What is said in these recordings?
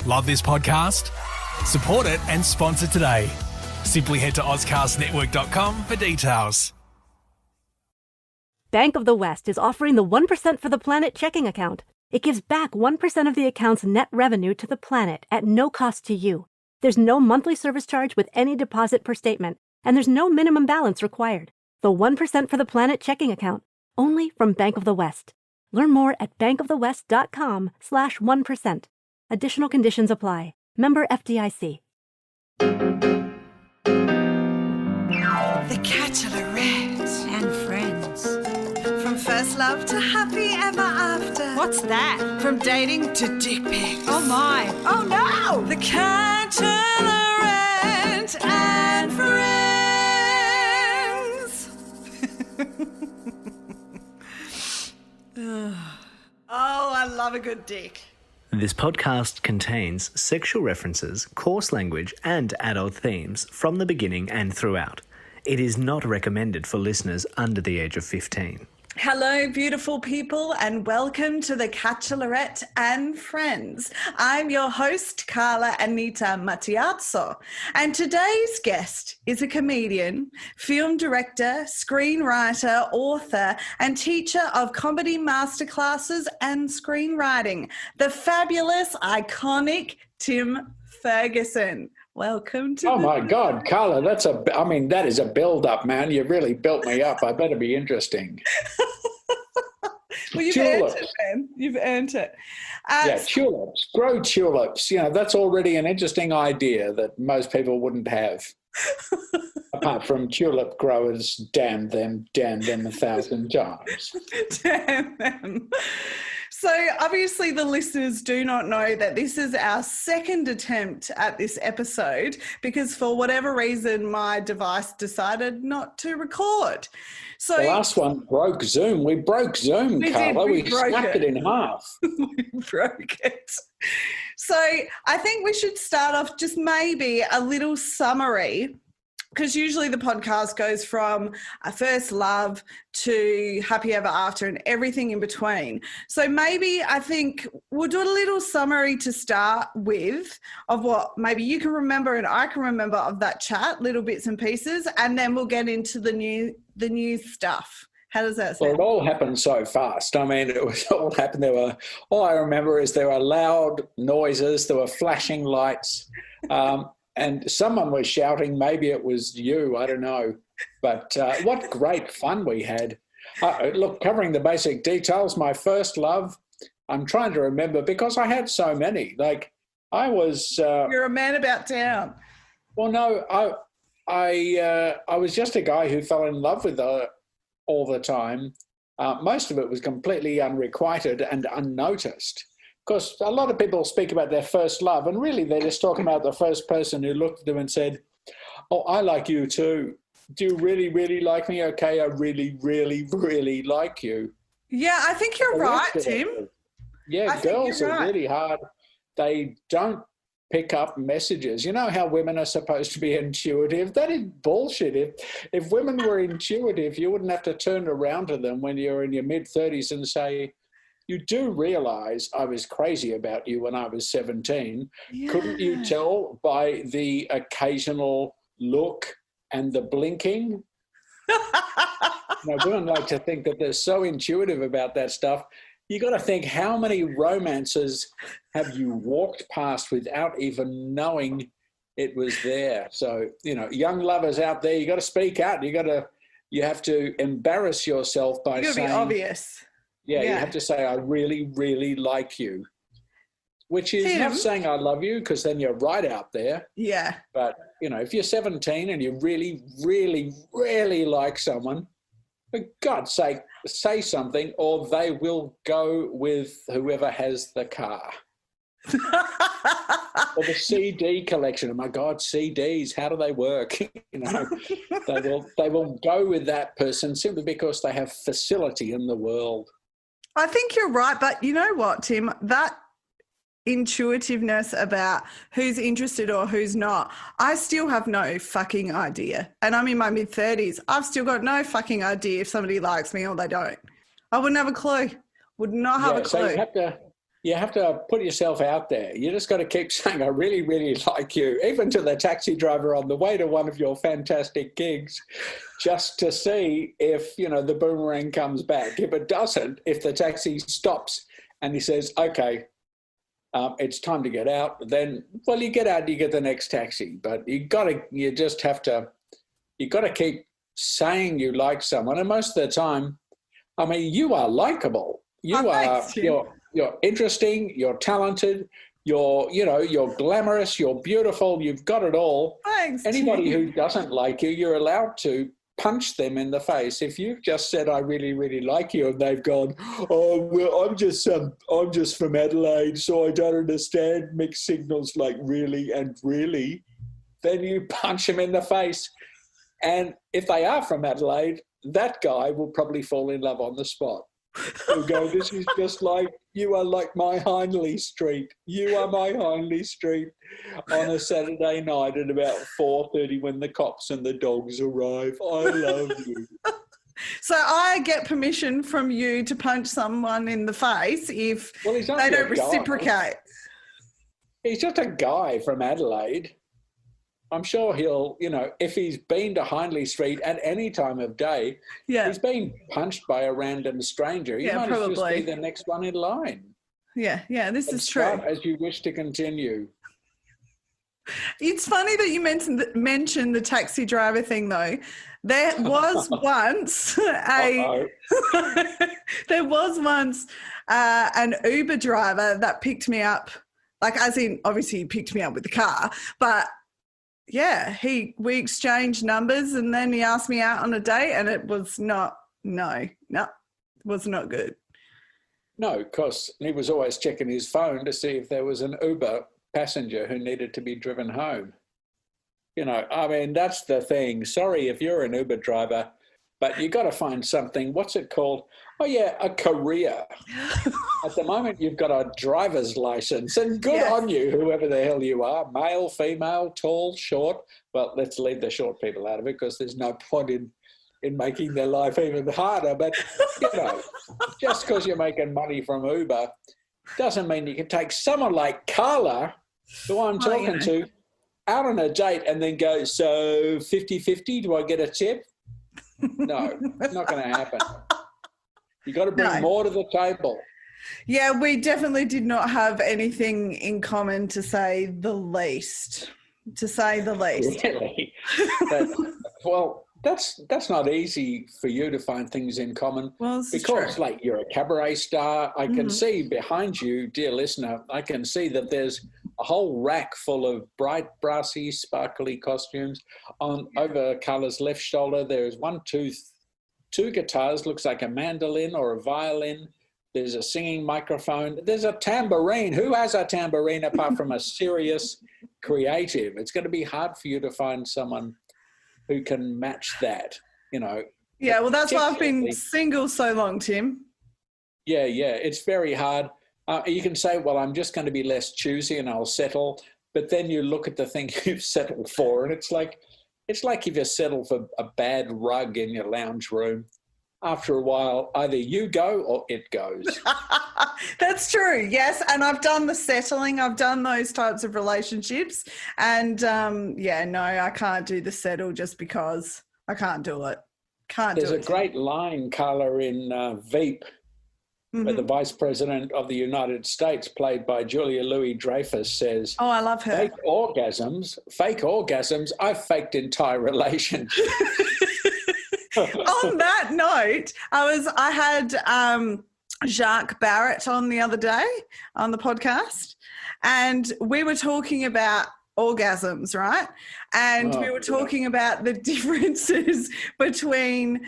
Love this podcast? Support it and sponsor today. Simply head to ozcastnetwork.com for details. Bank of the West is offering the 1% for the Planet checking account. It gives back 1% of the account's net revenue to the planet at no cost to you. There's no monthly service charge with any deposit per statement, and there's no minimum balance required. The 1% for the Planet checking account, only from Bank of the West. Learn more at bankofthewest.com/1%. Additional conditions apply. Member FDIC. The Bachelorette and Friends. From first love to happy ever after. What's that? From dating to dick pics. Oh my. Oh no! The Bachelorette and Friends. Oh, I love a good dick. This podcast contains sexual references, coarse language, and adult themes from the beginning and throughout. It is not recommended for listeners under the age of 15. Hello, beautiful people, and welcome to the Bachelorette and Friends. I'm your host, Carla Anita Matiazzo, and today's guest is a comedian, film director, screenwriter, author, and teacher of comedy masterclasses and screenwriting, the fabulous, iconic Tim Ferguson. Welcome to my God, Carla, that is a build-up, man. You really built me up. I better be interesting. Well, you've earned it, man. You've earned it. Tulips. Grow tulips. That's already an interesting idea that most people wouldn't have. Apart from tulip growers, damn them 1,000 times. Damn them. So obviously the listeners do not know that this is our second attempt at this episode because for whatever reason my device decided not to record. So the last one broke Zoom. We broke Zoom, Carla. We snapped it in half. We broke it. So I think we should start off just maybe a little summary, because usually the podcast goes from a first love to happy ever after and everything in between. So maybe I think we'll do a little summary to start with of what maybe you can remember and I can remember of that chat, little bits and pieces, and then we'll get into the new stuff. How does that sound? Well, it all happened so fast. I mean, it was all happened. All I remember is there were loud noises, there were flashing lights, and someone was shouting. Maybe it was you, I don't know. But what great fun we had. Look, covering the basic details, my first love, I'm trying to remember because I had so many. Like I was... You're a man about town. Well, no, I was just a guy who fell in love with her all the time. Most of it was completely unrequited and unnoticed. Because a lot of people speak about their first love, and really they're just talking about the first person who looked at them and said, oh, I like you too. Do you really, really like me? Okay, I really, really, really like you. Yeah, I think you're right, Tim. Yeah, girls are really hard. They don't pick up messages. You know how women are supposed to be intuitive? That is bullshit. If women were intuitive, you wouldn't have to turn around to them when you're in your mid-30s and say, you do realise I was crazy about you when I was 17. Yeah. Couldn't you tell by the occasional look and the blinking? Women like to think that they're so intuitive about that stuff. You got to think, how many romances have you walked past without even knowing it was there? So, young lovers out there, you got to speak out. You have to embarrass yourself by saying... It'll be obvious. Yeah, you have to say, I really, really like you, which is not saying I love you, because then you're right out there. Yeah. But, if you're 17 and you really, really, really like someone, for God's sake, say something or they will go with whoever has the car. Or the CD collection. Oh my God, CDs, how do they work? They will go with that person simply because they have facility in the world. I think you're right, but you know what, Tim? That intuitiveness about who's interested or who's not, I still have no fucking idea. And I'm in my mid-30s. I've still got no fucking idea if somebody likes me or they don't. I wouldn't have a clue. Would not have a clue. So you have to put yourself out there. You just got to keep saying, I really, really like you, even to the taxi driver on the way to one of your fantastic gigs, just to see if, the boomerang comes back. If it doesn't, if the taxi stops and he says, okay, it's time to get out, then, well, you get out and you get the next taxi. But you got to keep saying you like someone. And most of the time, I mean, you are likable. You're interesting, you're talented, you're glamorous, you're beautiful, you've got it all. Thanks. Anybody who doesn't like you, you're allowed to punch them in the face. If you've just said, I really, really like you, and they've gone, oh, well, I'm just from Adelaide, so I don't understand mixed signals like really and really, then you punch them in the face. And if they are from Adelaide, that guy will probably fall in love on the spot. He'll go, this is just like, you are like my Hindley Street. You are my Hindley Street on a Saturday night at about 4:30 when the cops and the dogs arrive. I love you. So I get permission from you to punch someone in the face if they don't reciprocate. He's just a guy from Adelaide. I'm sure he'll, if he's been to Hindley Street at any time of day, he's been punched by a random stranger. You might as just be the next one in line. Yeah, this is true. As you wish to continue. It's funny that you mentioned the taxi driver thing, though. There was once an Uber driver that picked me up, like as in obviously he picked me up with the car, but yeah, we exchanged numbers and then he asked me out on a date and it was not good. No, because he was always checking his phone to see if there was an Uber passenger who needed to be driven home. I mean, that's the thing. Sorry if you're an Uber driver, but you got to find something. What's it called? Oh, yeah, a career. At the moment, you've got a driver's license, and good on you, whoever the hell you are, male, female, tall, short. Well, let's leave the short people out of it because there's no point in making their life even harder. But, just because you're making money from Uber doesn't mean you can take someone like Carla, who I'm talking to, out on a date and then go, so 50-50, do I get a tip? No, it's not going to happen. You got to bring more to the table. Yeah, we definitely did not have anything in common, to say the least. Really? Well, that's not easy for you to find things in common, because like you're a cabaret star. I can see behind you, dear listener, I can see that there's a whole rack full of bright, brassy, sparkly costumes. Over Carla's left shoulder, there's two guitars, looks like a mandolin or a violin. There's a singing microphone. There's a tambourine. Who has a tambourine apart from a serious creative? It's going to be hard for you to find someone who can match that, Yeah, well, that's why I've been single so long, Tim. Yeah, it's very hard. You can say, well, I'm just going to be less choosy and I'll settle. But then you look at the thing you've settled for, and it's like if you settle for a bad rug in your lounge room. After a while, either you go or it goes. That's true, yes. And I've done the settling. I've done those types of relationships. And, I can't do the settle just because I can't do it. There's a great line, Carla, in Veep, where the Vice President of the United States, played by Julia Louis-Dreyfus, says, oh, I love her. Fake orgasms, I've faked entire relationships. On that note, I had Jacques Barrett on the other day on the podcast, and we were talking about orgasms, right? And we were talking about the differences between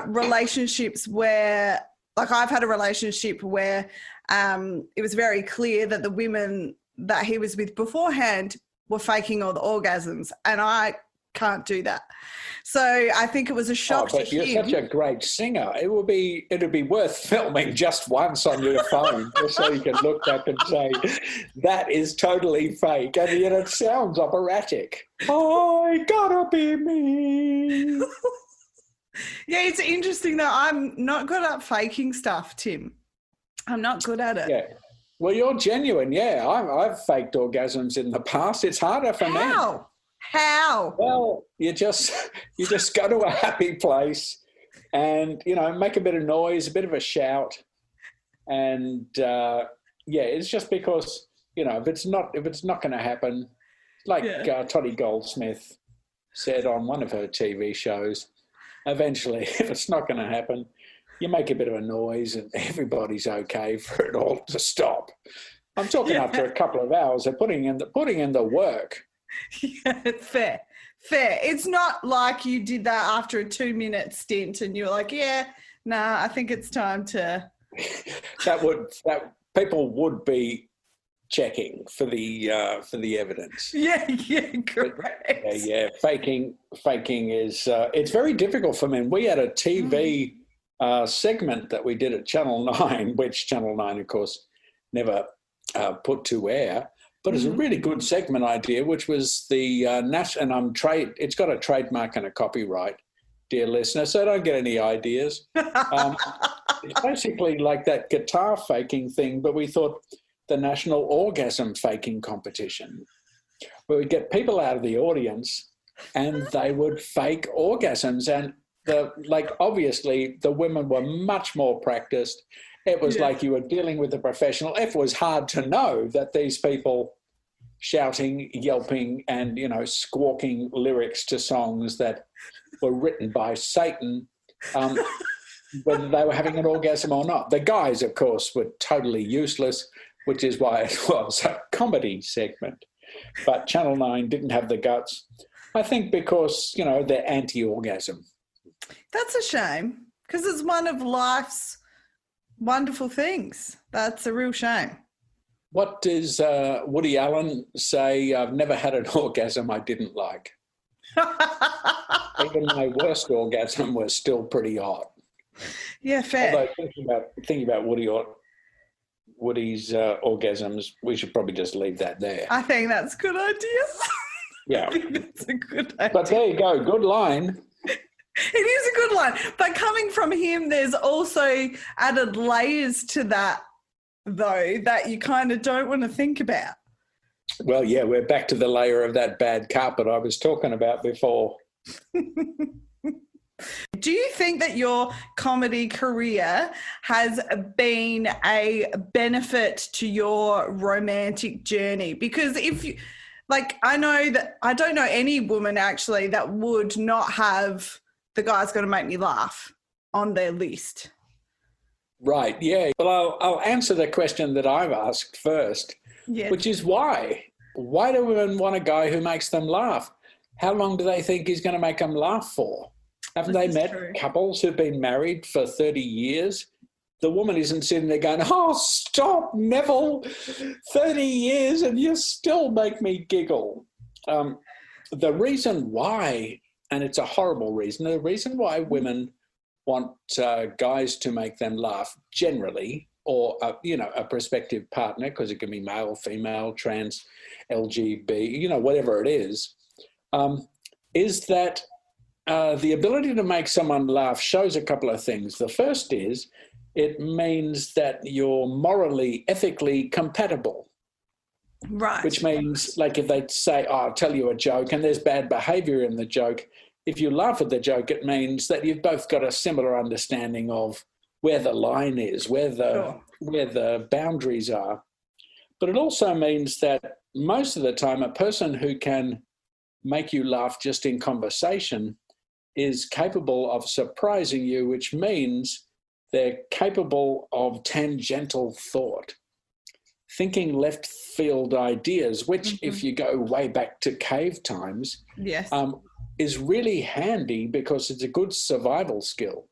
relationships where, like, I've had a relationship where it was very clear that the women that he was with beforehand were faking all the orgasms, and I can't do that. So I think it was a shock to him. You're such a great singer. It'd be worth filming just once on your phone, just so you can look back and say, that is totally fake. And yet it sounds operatic. I gotta be me. Yeah, it's interesting though. I'm not good at faking stuff, Tim. I'm not good at it. Yeah. Well, you're genuine, yeah. I've faked orgasms in the past. It's harder for men. How? Well, you just go to a happy place and, make a bit of noise, a bit of a shout. And, it's just because, if it's not going to happen, like Toddy Goldsmith said on one of her TV shows, eventually, if it's not going to happen, you make a bit of a noise and everybody's okay for it all to stop. I'm talking after a couple of hours of putting in the work. Yeah, fair. It's not like you did that after a 2-minute stint and you're like, I think it's time to. that people would be checking for the evidence. Yeah, correct. Faking is it's very difficult for men. We had a TV segment that we did at Channel 9, which Channel 9, of course, never put to air. But it's a really good segment idea, which was the it's got a trademark and a copyright, dear listener, so don't get any ideas. It's basically like that guitar faking thing, but we thought the National Orgasm Faking Competition, where we'd get people out of the audience and they would fake orgasms. And obviously the women were much more practiced. It was like you were dealing with a professional. It was hard to know that these people shouting, yelping, and, squawking lyrics to songs that were written by Satan, whether they were having an orgasm or not. The guys, of course, were totally useless, which is why it was a comedy segment. But Channel 9 didn't have the guts, I think because, they're anti-orgasm. That's a shame, because it's one of life's wonderful things. That's a real shame. What does Woody Allen say? I've never had an orgasm I didn't like. Even my worst orgasm was still pretty hot. Yeah, fair. Although thinking about Woody's orgasms, we should probably just leave that there. I think that's a good idea. Yeah. I think that's a good idea. But there you go. Good line. It is a good line. But coming from him, there's also added layers to that, though, that you kind of don't want to think about. Well, yeah, we're back to the layer of that bad carpet I was talking about before. Do you think that your comedy career has been a benefit to your romantic journey? Because if you, I don't know any woman actually that would not have the guy's going to make me laugh on their list. Right, yeah. Well, I'll answer the question that I've asked first, which is why? Why do women want a guy who makes them laugh? How long do they think he's going to make them laugh for? Haven't they met couples who've been married for 30 years? The woman isn't sitting there going, oh, stop, Neville, 30 years and you still make me giggle. The reason why, and it's a horrible reason, the reason why women want guys to make them laugh generally, or, a prospective partner, because it can be male, female, trans, LGB, whatever it is that the ability to make someone laugh shows a couple of things. The first is it means that you're morally, ethically compatible. Right. Which means, if they say, I'll tell you a joke, and there's bad behaviour in the joke, if you laugh at the joke, it means that you've both got a similar understanding of where the line is, where the boundaries are. But it also means that most of the time a person who can make you laugh just in conversation is capable of surprising you, which means they're capable of tangential thought, thinking left field ideas, which if you go way back to cave times, is really handy because it's a good survival skill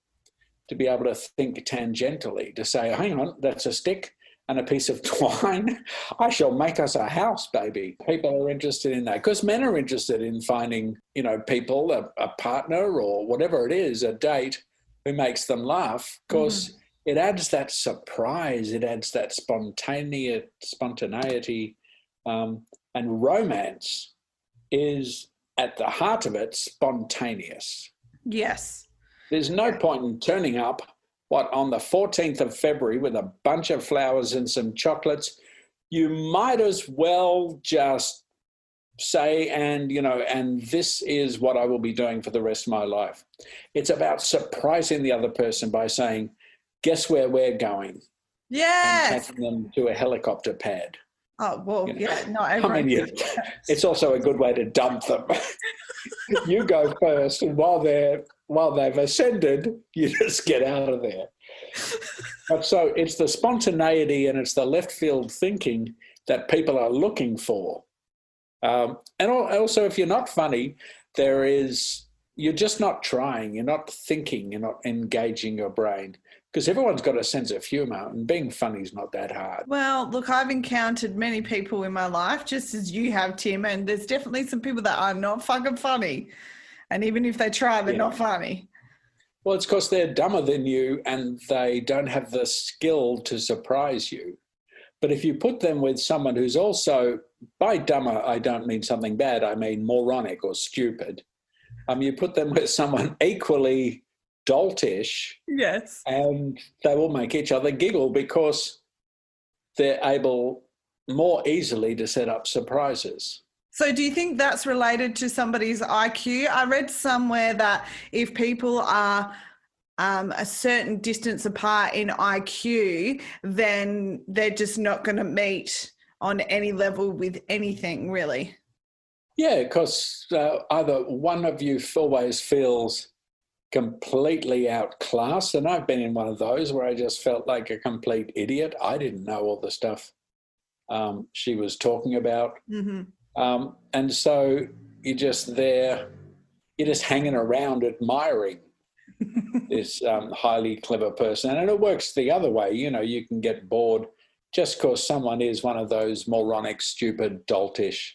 to be able to think tangentially, to say, hang on, that's a stick and a piece of twine. I shall make us a house, baby. People are interested in that because men are interested in finding, people, a partner or whatever it is, a date who makes them laugh, because it adds that surprise, it adds that spontaneity, and romance is at the heart of it spontaneous. Yes. There's no point in turning up on the 14th of February with a bunch of flowers and some chocolates, you might as well just say, and this is what I will be doing for the rest of my life. It's about surprising the other person by saying, guess where we're going? Yes. And taking them to a helicopter pad. Oh, well, not everyone. It's also a good way to dump them. You go first, and while they've ascended, you just get out of there. But so it's the spontaneity and it's the left field thinking that people are looking for. And also, if you're not funny, you're just not trying, you're not thinking, you're not engaging your brain. Because everyone's got a sense of humour, and being funny is not that hard. Well, look, I've encountered many people in my life, just as you have, Tim, and there's definitely some people that are not fucking funny. And even if they try, they're not funny. Well, it's because they're dumber than you and they don't have the skill to surprise you. But if you put them with someone who's also, by dumber, I don't mean something bad, I mean moronic or stupid. You put them with someone equally doltish, yes, and they will make each other giggle because they're able more easily to set up surprises. So do you think that's related to somebody's IQ? I read somewhere that if people are a certain distance apart in IQ, then they're just not going to meet on any level with anything, really. Yeah, because either one of you always feels completely outclassed, and I've been in one of those where I just felt like a complete idiot. I didn't know all the stuff she was talking about. Mm-hmm. And so you're just hanging around admiring this highly clever person. And it works the other way. You can get bored just because someone is one of those moronic, stupid, doltish,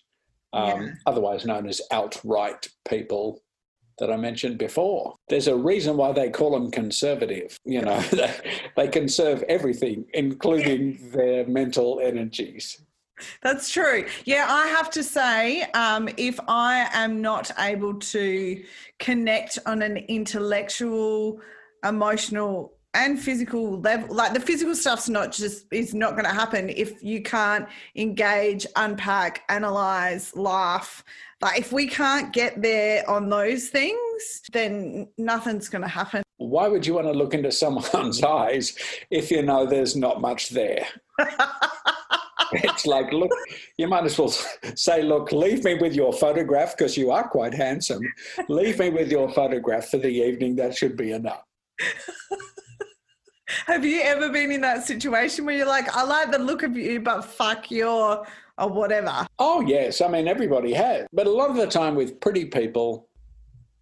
otherwise known as outright people that I mentioned before. There's a reason why they call them conservative. They conserve everything, including their mental energies. That's true. Yeah, I have to say, if I am not able to connect on an intellectual, emotional and physical level, like the physical stuff's is not going to happen if you can't engage, unpack, analyze, laugh. Like if we can't get there on those things, then nothing's going to happen. Why would you want to look into someone's eyes if you know there's not much there? It's like, look, you might as well say, look, leave me with your photograph because you are quite handsome. Leave me with your photograph for the evening. That should be enough. Have you ever been in that situation where you're like, I like the look of you, but fuck your or whatever? Oh, yes. I mean, everybody has. But a lot of the time with pretty people,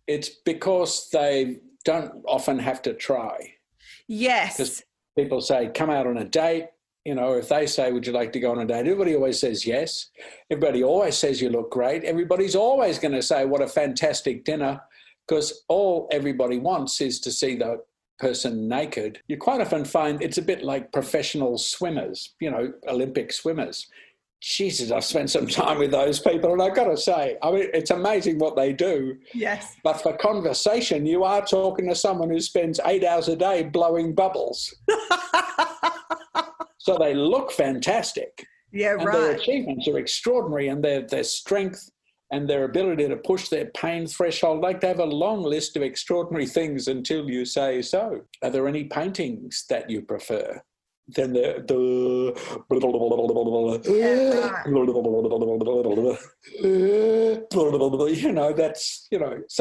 it's because they don't often have to try. Yes. Because people say, come out on a date. If they say, would you like to go on a date? Everybody always says yes. Everybody always says you look great. Everybody's always going to say, what a fantastic dinner, because all everybody wants is to see the person naked. You quite often find it's a bit like professional swimmers, Olympic swimmers. Jesus, I've spent some time with those people, and I've got to say, I mean, it's amazing what they do. Yes. But for conversation, you are talking to someone who spends 8 hours a day blowing bubbles. So they look fantastic. Yeah, and right. Their achievements are extraordinary, and their strength and their ability to push their pain threshold. Like they have a long list of extraordinary things until you say so. Are there any paintings that you prefer? Then so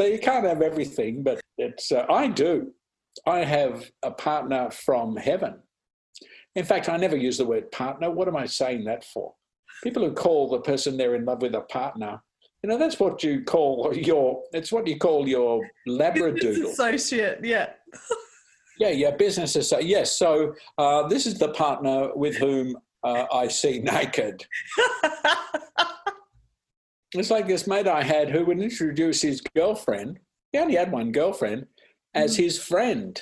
you can't have everything, but it's, I do. I have a partner from heaven. In fact, I never use the word partner. What am I saying that for? People who call the person they're in love with a partner, that's what you call your labradoodle. Associate, yeah. Yeah, your business associate. Yes, so this is the partner with whom I see naked. It's like this mate I had who would introduce his girlfriend, he only had one girlfriend, as his friend.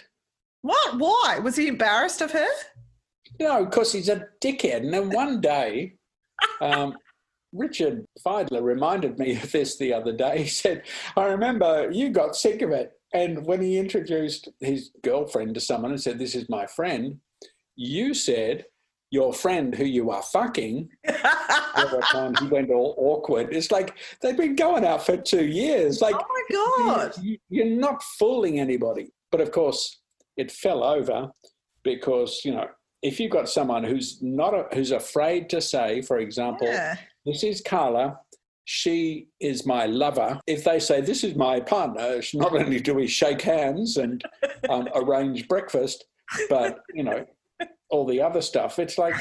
What? Why? Was he embarrassed of her? No, because he's a dickhead. And then one day, Richard Feidler reminded me of this the other day. He said, I remember you got sick of it. And when he introduced his girlfriend to someone and said, "This is my friend," you said, "Your friend who you are fucking." Every time he went all awkward. It's like they've been going out for 2 years. Like, oh my God. You're not fooling anybody. But of course, it fell over because, you know, if you've got someone who's who's afraid to say, for example, "This is Carla, she is my lover." If they say, "This is my partner," not only do we shake hands and arrange breakfast, but, you know, all the other stuff. It's like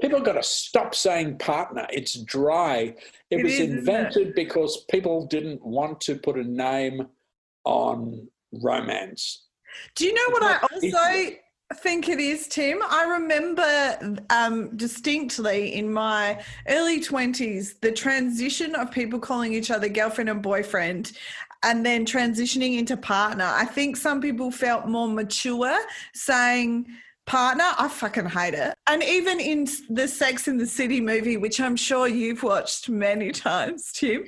people got to stop saying partner. It's dry. It was invented because people didn't want to put a name on romance. Do you know what I also think it is, Tim? I remember distinctly in my early 20s, the transition of people calling each other girlfriend and boyfriend and then transitioning into partner. I think some people felt more mature saying partner. I fucking hate it. And even in the Sex and the City movie, which I'm sure you've watched many times, Tim.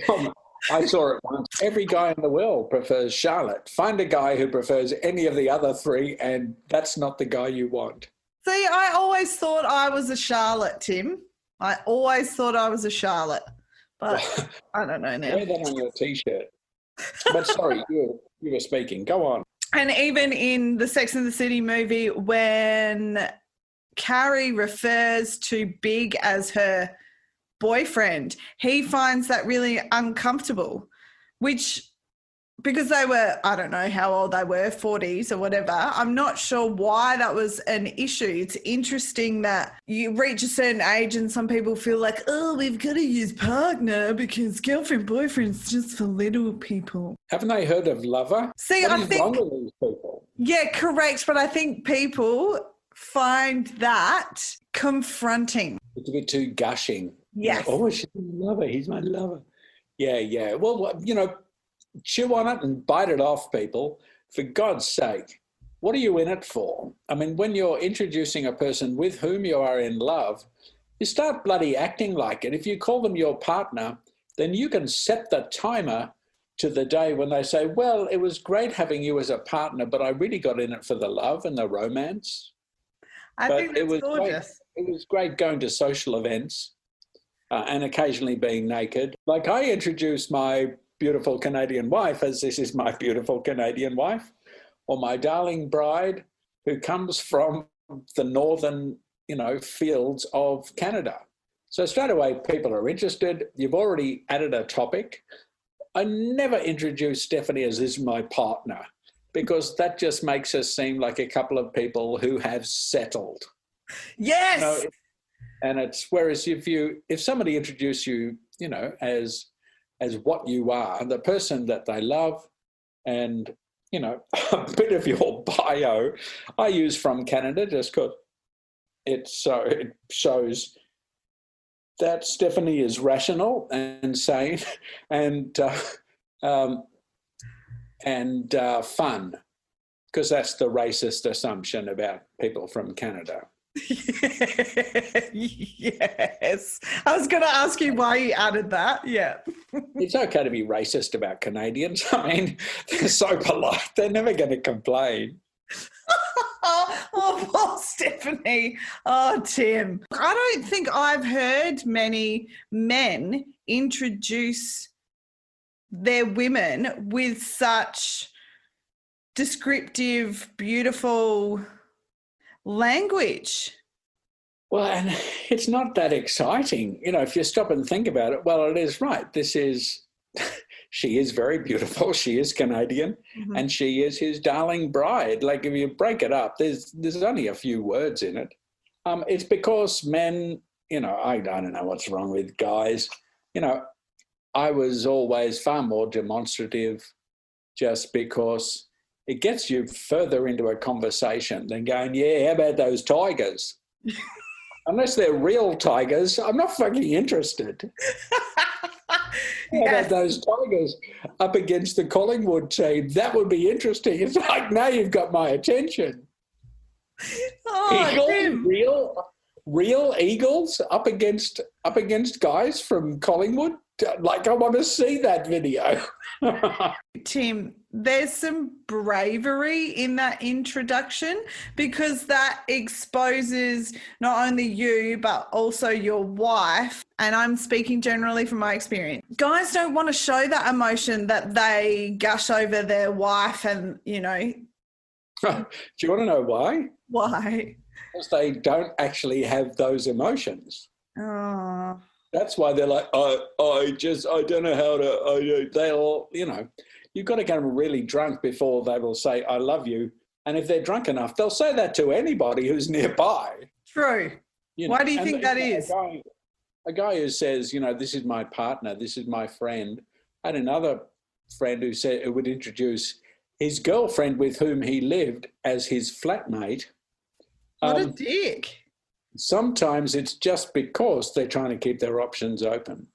I saw it once. Every guy in the world prefers Charlotte. Find a guy who prefers any of the other three, and that's not the guy you want. See, I always thought I was a Charlotte, Tim. I always thought I was a Charlotte. But I don't know now. Wear that on your T-shirt. But sorry, you were speaking. Go on. And even in the Sex and the City movie, when Carrie refers to Big as her boyfriend, he finds that really uncomfortable, which, because they were, I don't know how old they were, 40s or whatever, I'm not sure why that was an issue. It's interesting that you reach a certain age and some people feel like, oh, we've got to use partner because girlfriend, boyfriend's just for little people. Haven't they heard of lover? See, what I is think, wrong with these people? Yeah, correct. But I think people find that confronting. It's a bit too gushing. Yes. Oh, she's my lover. He's my lover. Yeah. Well, you know, chew on it and bite it off, people. For God's sake, what are you in it for? I mean, when you're introducing a person with whom you are in love, you start bloody acting like it. If you call them your partner, then you can set the timer to the day when they say, well, it was great having you as a partner, but I really got in it for the love and the romance. I think that's gorgeous. It was great going to social events and occasionally being naked. Like I introduced my beautiful Canadian wife as this is my beautiful Canadian wife, or my darling bride who comes from the northern, you know, fields of Canada. So straight away people are interested. You've already added a topic. I never introduce Stephanie as this is my partner because that just makes us seem like a couple of people who have settled. Yes. You know, and it's whereas if somebody introduced you, you know, as what you are, the person that they love, and, you know, a bit of your bio I use from Canada just because it shows that Stephanie is rational and sane and fun, because that's the racist assumption about people from Canada. Yes. I was going to ask you why you added that. Yeah. It's okay to be racist about Canadians. I mean, they're so polite. They're never going to complain. Oh, poor Stephanie. Oh, Tim. I don't think I've heard many men introduce their women with such descriptive, beautiful language. Well, and it's not that exciting. You know, if you stop and think about it, well, it is right. She is very beautiful. She is Canadian, and she is his darling bride. Like, if you break it up, there's only a few words in it. It's because men, you know, I don't know what's wrong with guys. You know, I was always far more demonstrative just because it gets you further into a conversation than going, yeah, how about those tigers? Unless they're real tigers, I'm not fucking interested. How about those tigers up against the Collingwood team? That would be interesting. It's like, now you've got my attention. Eagles, real eagles up against guys from Collingwood? Like, I want to see that video. Tim, there's some bravery in that introduction because that exposes not only you, but also your wife. And I'm speaking generally from my experience. Guys don't want to show that emotion that they gush over their wife and, you know. Do you want to know why? Why? Because they don't actually have those emotions. Oh. That's why they're like, I don't know how to, they'll, you know, you've got to get them really drunk before they will say, I love you. And if they're drunk enough, they'll say that to anybody who's nearby. True. You know? Why do you think that is? A guy who says, you know, this is my partner, this is my friend. I had another friend who said, who would introduce his girlfriend with whom he lived as his flatmate. What a dick. Sometimes it's just because they're trying to keep their options open.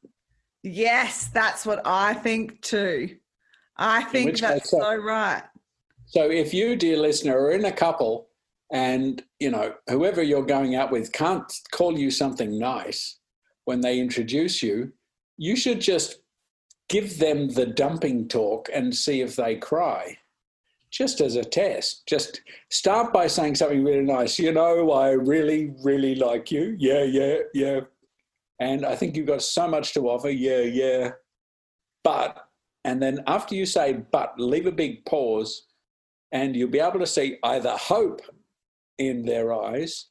Yes, that's what I think too. I think that's so right. So if you, dear listener, are in a couple and, you know, whoever you're going out with can't call you something nice when they introduce you, you should just give them the dumping talk and see if they cry. Just as a test, just start by saying something really nice. You know, I really, really like you. Yeah. And I think you've got so much to offer. Yeah. But, and then after you say but, leave a big pause and you'll be able to see either hope in their eyes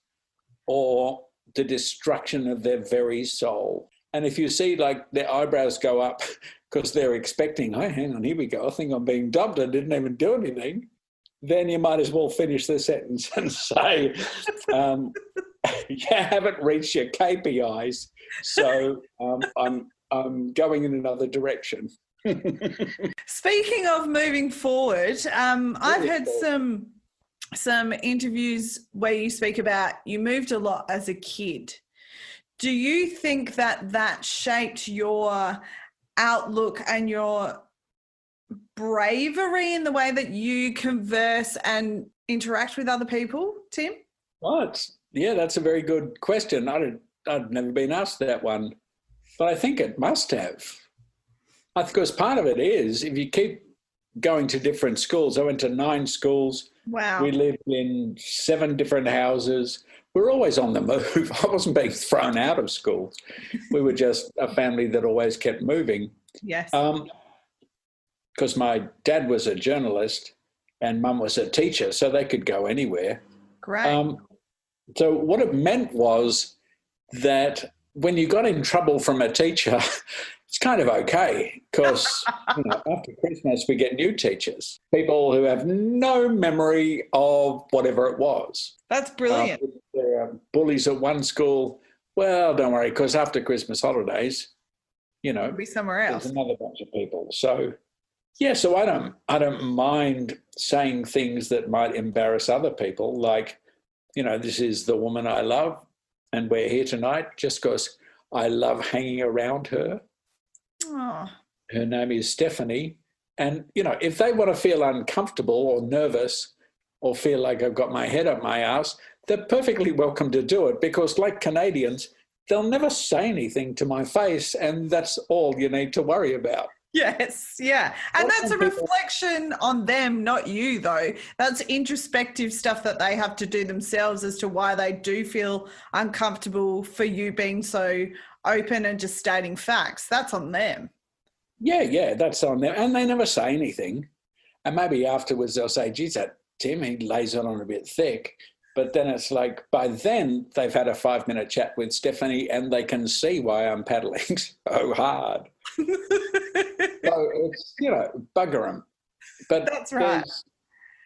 or the destruction of their very soul. And if you see like their eyebrows go up because they're expecting, oh, hang on, here we go, I think I'm being dumped, I didn't even do anything, then you might as well finish the sentence and say, you haven't reached your KPIs, so I'm going in another direction. Speaking of moving forward, I've had some interviews where you speak about you moved a lot as a kid. Do you think that shaped your outlook and your bravery in the way that you converse and interact with other people, Tim? What? Yeah, that's a very good question. I'd never been asked that one, but I think it must have. Because part of it is if you keep going to different schools. I went to 9 schools. Wow. We lived in 7 different houses. We were always on the move. I wasn't being thrown out of school. We were just a family that always kept moving. Yes. Because my dad was a journalist and mum was a teacher, so they could go anywhere. Great. So what it meant was that when you got in trouble from a teacher, it's kind of okay because after Christmas we get new teachers, people who have no memory of whatever it was. That's brilliant. There are bullies at one school. Well, don't worry, because after Christmas holidays, It'll be somewhere else. There's another bunch of people. So, yeah, so I don't mind saying things that might embarrass other people, like, this is the woman I love, and we're here tonight just because I love hanging around her. Oh. Her name is Stephanie. And, if they want to feel uncomfortable or nervous or feel like I've got my head up my ass, they're perfectly welcome to do it because, like Canadians, they'll never say anything to my face, and that's all you need to worry about. Yes, yeah. And that's a reflection on them, not you, though. That's introspective stuff that they have to do themselves as to why they do feel uncomfortable for you being so open and just stating facts. That's on them. Yeah, that's on them. And they never say anything. And maybe afterwards they'll say, geez, that Tim, he lays it on a bit thick. But then it's like by then they've had a 5-minute chat with Stephanie and they can see why I'm paddling so hard. So it's, bugger them. But that's right.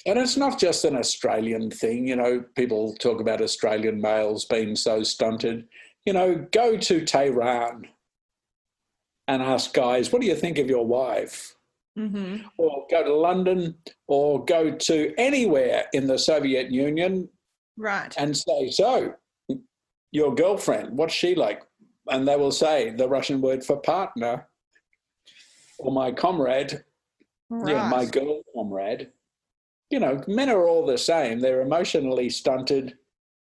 And it's not just an Australian thing. People talk about Australian males being so stunted. Go to Tehran and ask guys, what do you think of your wife? Mm-hmm. Or go to London or go to anywhere in the Soviet Union. Right. And say, so, your girlfriend, what's she like? And they will say the Russian word for partner or my comrade, right. My girl comrade. Men are all the same. They're emotionally stunted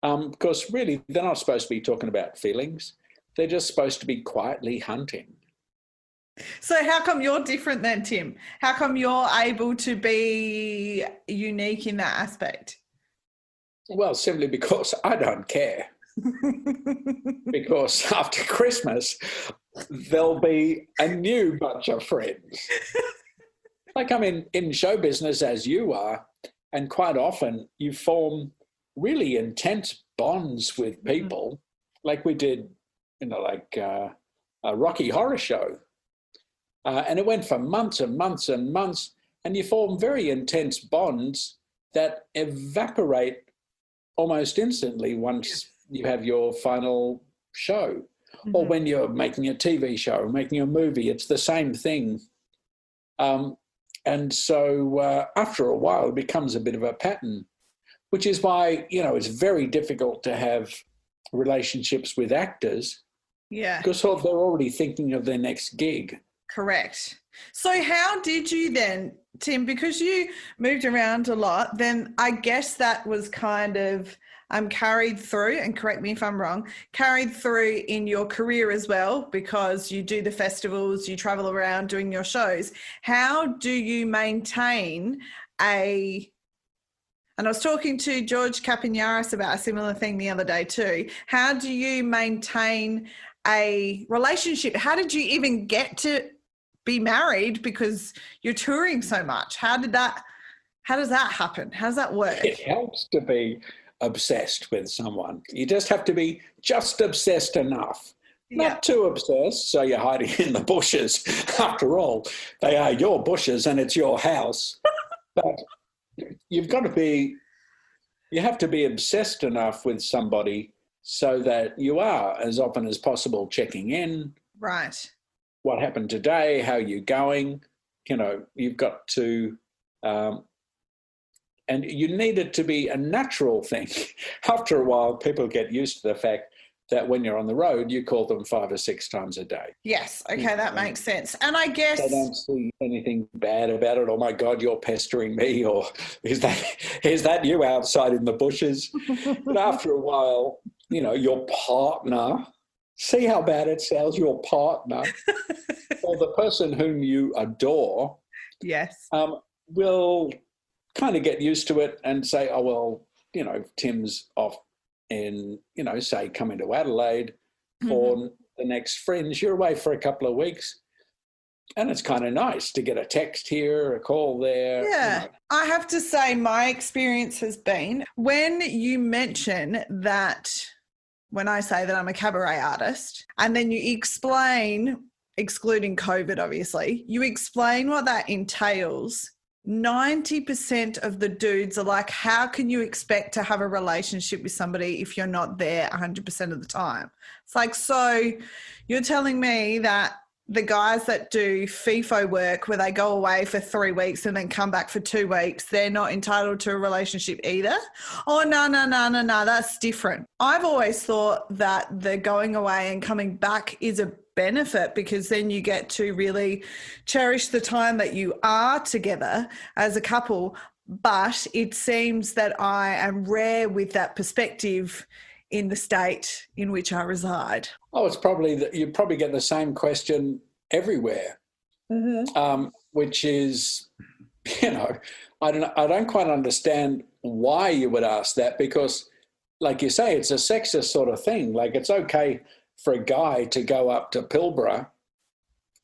because really they're not supposed to be talking about feelings. They're just supposed to be quietly hunting. So how come you're different then, Tim? How come you're able to be unique in that aspect? Well, simply because I don't care. Because after Christmas, there'll be a new bunch of friends. Like I'm in show business as you are, and quite often you form really intense bonds with people, like we did, like a Rocky Horror Show. And it went for months and months and months, and you form very intense bonds that evaporate almost instantly once you have your final show. Or when you're making a TV show, making a movie, it's the same thing. And so after a while, it becomes a bit of a pattern, which is why, it's very difficult to have relationships with actors. Yeah. Because they're already thinking of their next gig. Correct. So how did you then, Tim, because you moved around a lot, then I guess that was kind of carried through, and correct me if I'm wrong, carried through in your career as well, because you do the festivals, you travel around doing your shows. How do you maintain and I was talking to George Capignaris about a similar thing the other day too. How do you maintain a relationship? How did you even get to be married, because you're touring so much? How does that happen? How does that work? It helps to be obsessed with someone. You just have to be just obsessed enough. Not too obsessed, so you're hiding in the bushes. After all, they are your bushes and it's your house. But you have to be obsessed enough with somebody so that you are, as often as possible, checking in. Right. What happened today? How are you going? You've got to, and you need it to be a natural thing. After a while, people get used to the fact that when you're on the road, you call them 5 or 6 times a day. Yes. Okay. That makes sense. And I guess they don't see anything bad about it. Oh my God, you're pestering me. Or is that you outside in the bushes? But after a while, your partner, see how bad it sounds, your partner or the person whom you adore, yes, will kind of get used to it and say, oh, well, Tim's off in, say, coming to Adelaide for the next Fringe. You're away for a couple of weeks. And it's kind of nice to get a text here, a call there. Yeah. I have to say my experience has been, when you mention that, when I say that I'm a cabaret artist, and then you explain, excluding COVID, obviously, you explain what that entails, 90% of the dudes are like, how can you expect to have a relationship with somebody if you're not there 100% of the time? It's like, so you're telling me that the guys that do FIFO work where they go away for 3 weeks and then come back for 2 weeks, they're not entitled to a relationship either? Oh, no, that's different. I've always thought that the going away and coming back is a benefit, because then you get to really cherish the time that you are together as a couple. But it seems that I am rare with that perspective in the state in which I reside. Oh, it's probably that you probably get the same question everywhere, which is, I don't quite understand why you would ask that, because, like you say, it's a sexist sort of thing. Like, it's okay for a guy to go up to Pilbara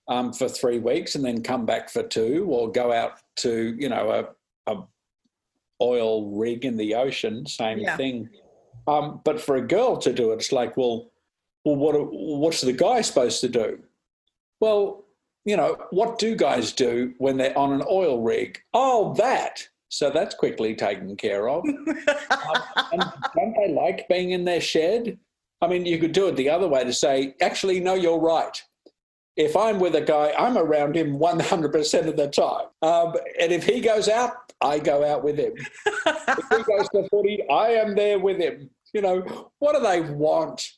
for 3 weeks and then come back for 2, or go out to, a oil rig in the ocean, same thing. But for a girl to do it, it's like, well, what's the guy supposed to do? Well, what do guys do when they're on an oil rig? Oh, that. So that's quickly taken care of. And don't they like being in their shed? I mean, you could do it the other way, to say, actually, no, you're right. If I'm with a guy, I'm around him 100% of the time. And if he goes out, I go out with him. If he goes to footy, I am there with him. What do they want?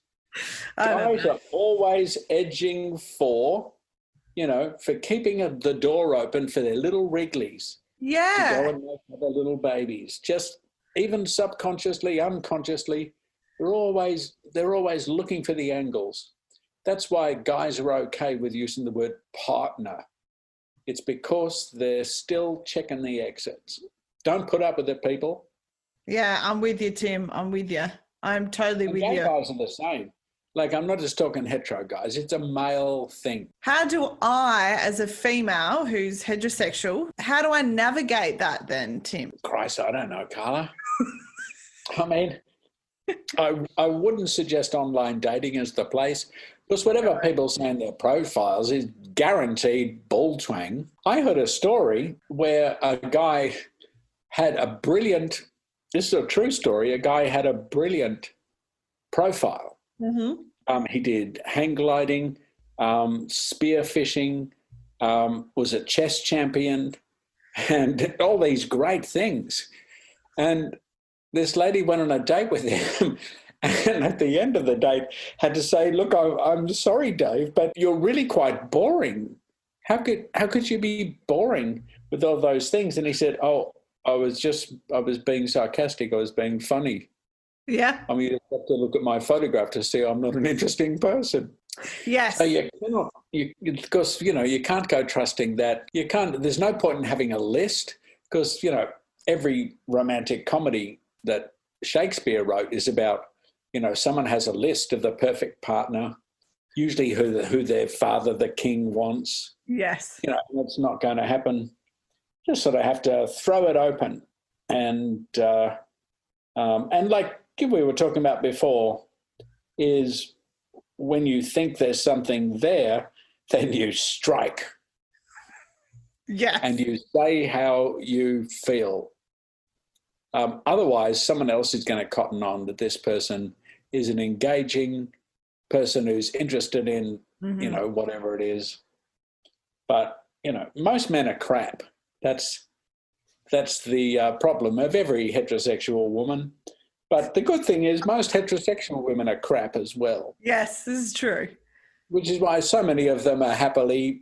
Guys are always edging for keeping the door open for their little Wrigleys. Yeah. To go and make their little babies. Just even subconsciously, unconsciously, they're always looking for the angles. That's why guys are okay with using the word partner. It's because they're still checking the exits. Don't put up with it, people. Yeah, I'm with you, Tim. I'm with you. I'm totally with Gay you. guys are the same. Like, I'm not just talking hetero guys. It's a male thing. How do I, as a female who's heterosexual, how do I navigate that then, Tim? Christ, I don't know, Carla. I mean, I wouldn't suggest online dating as the place, because whatever people say in their profiles is guaranteed bull twang. I heard a story where a guy had a brilliant, this is a true story, a guy had a brilliant profile. Mm-hmm. He did hang gliding, spear fishing, was a chess champion, and all these great things. And this lady went on a date with him, and at the end of the date had to say, "Look, I'm sorry, Dave, but you're really quite boring. How could you be boring with all those things?" And he said, "Oh, I was being sarcastic. I was being funny." Yeah. I mean, you have to look at my photograph to see I'm not an interesting person. Yes. So you cannot, because, you can't go trusting that. You can't, there's no point in having a list, because, every romantic comedy that Shakespeare wrote is about, someone has a list of the perfect partner, usually who their father, the king, wants. Yes. That's not going to happen. Just sort of have to throw it open. And like we were talking about before, is when you think there's something there, then you strike. Yeah. And you say how you feel. Otherwise, someone else is going to cotton on that this person is an engaging person who's interested in, whatever it is. But, most men are crap. That's the problem of every heterosexual woman. But the good thing is most heterosexual women are crap as well. Yes, this is true. Which is why so many of them are happily,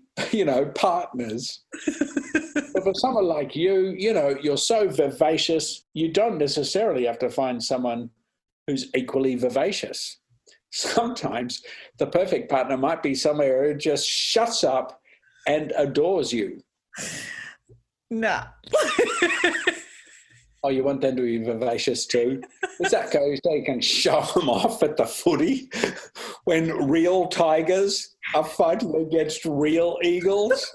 partners. But for someone like you, you're so vivacious, you don't necessarily have to find someone who's equally vivacious. Sometimes the perfect partner might be somewhere who just shuts up and adores you. No. Oh, you want them to be vivacious too? Does that go so you can show them off at the footy when real tigers are fighting against real eagles?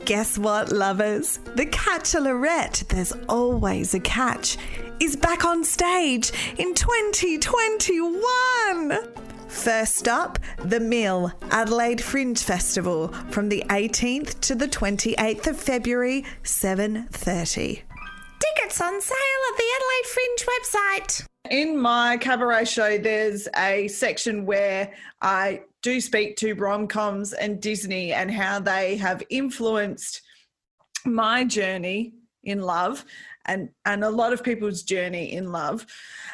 Guess what, lovers? The Catchalorette, there's always a catch, is back on stage in 2021. First up, The Mill, Adelaide Fringe Festival, from the 18th to the 28th of February, 7:30. Tickets on sale at the Adelaide Fringe website. In my cabaret show, there's a section where I do speak to rom-coms and Disney and how they have influenced my journey in love and a lot of people's journey in love.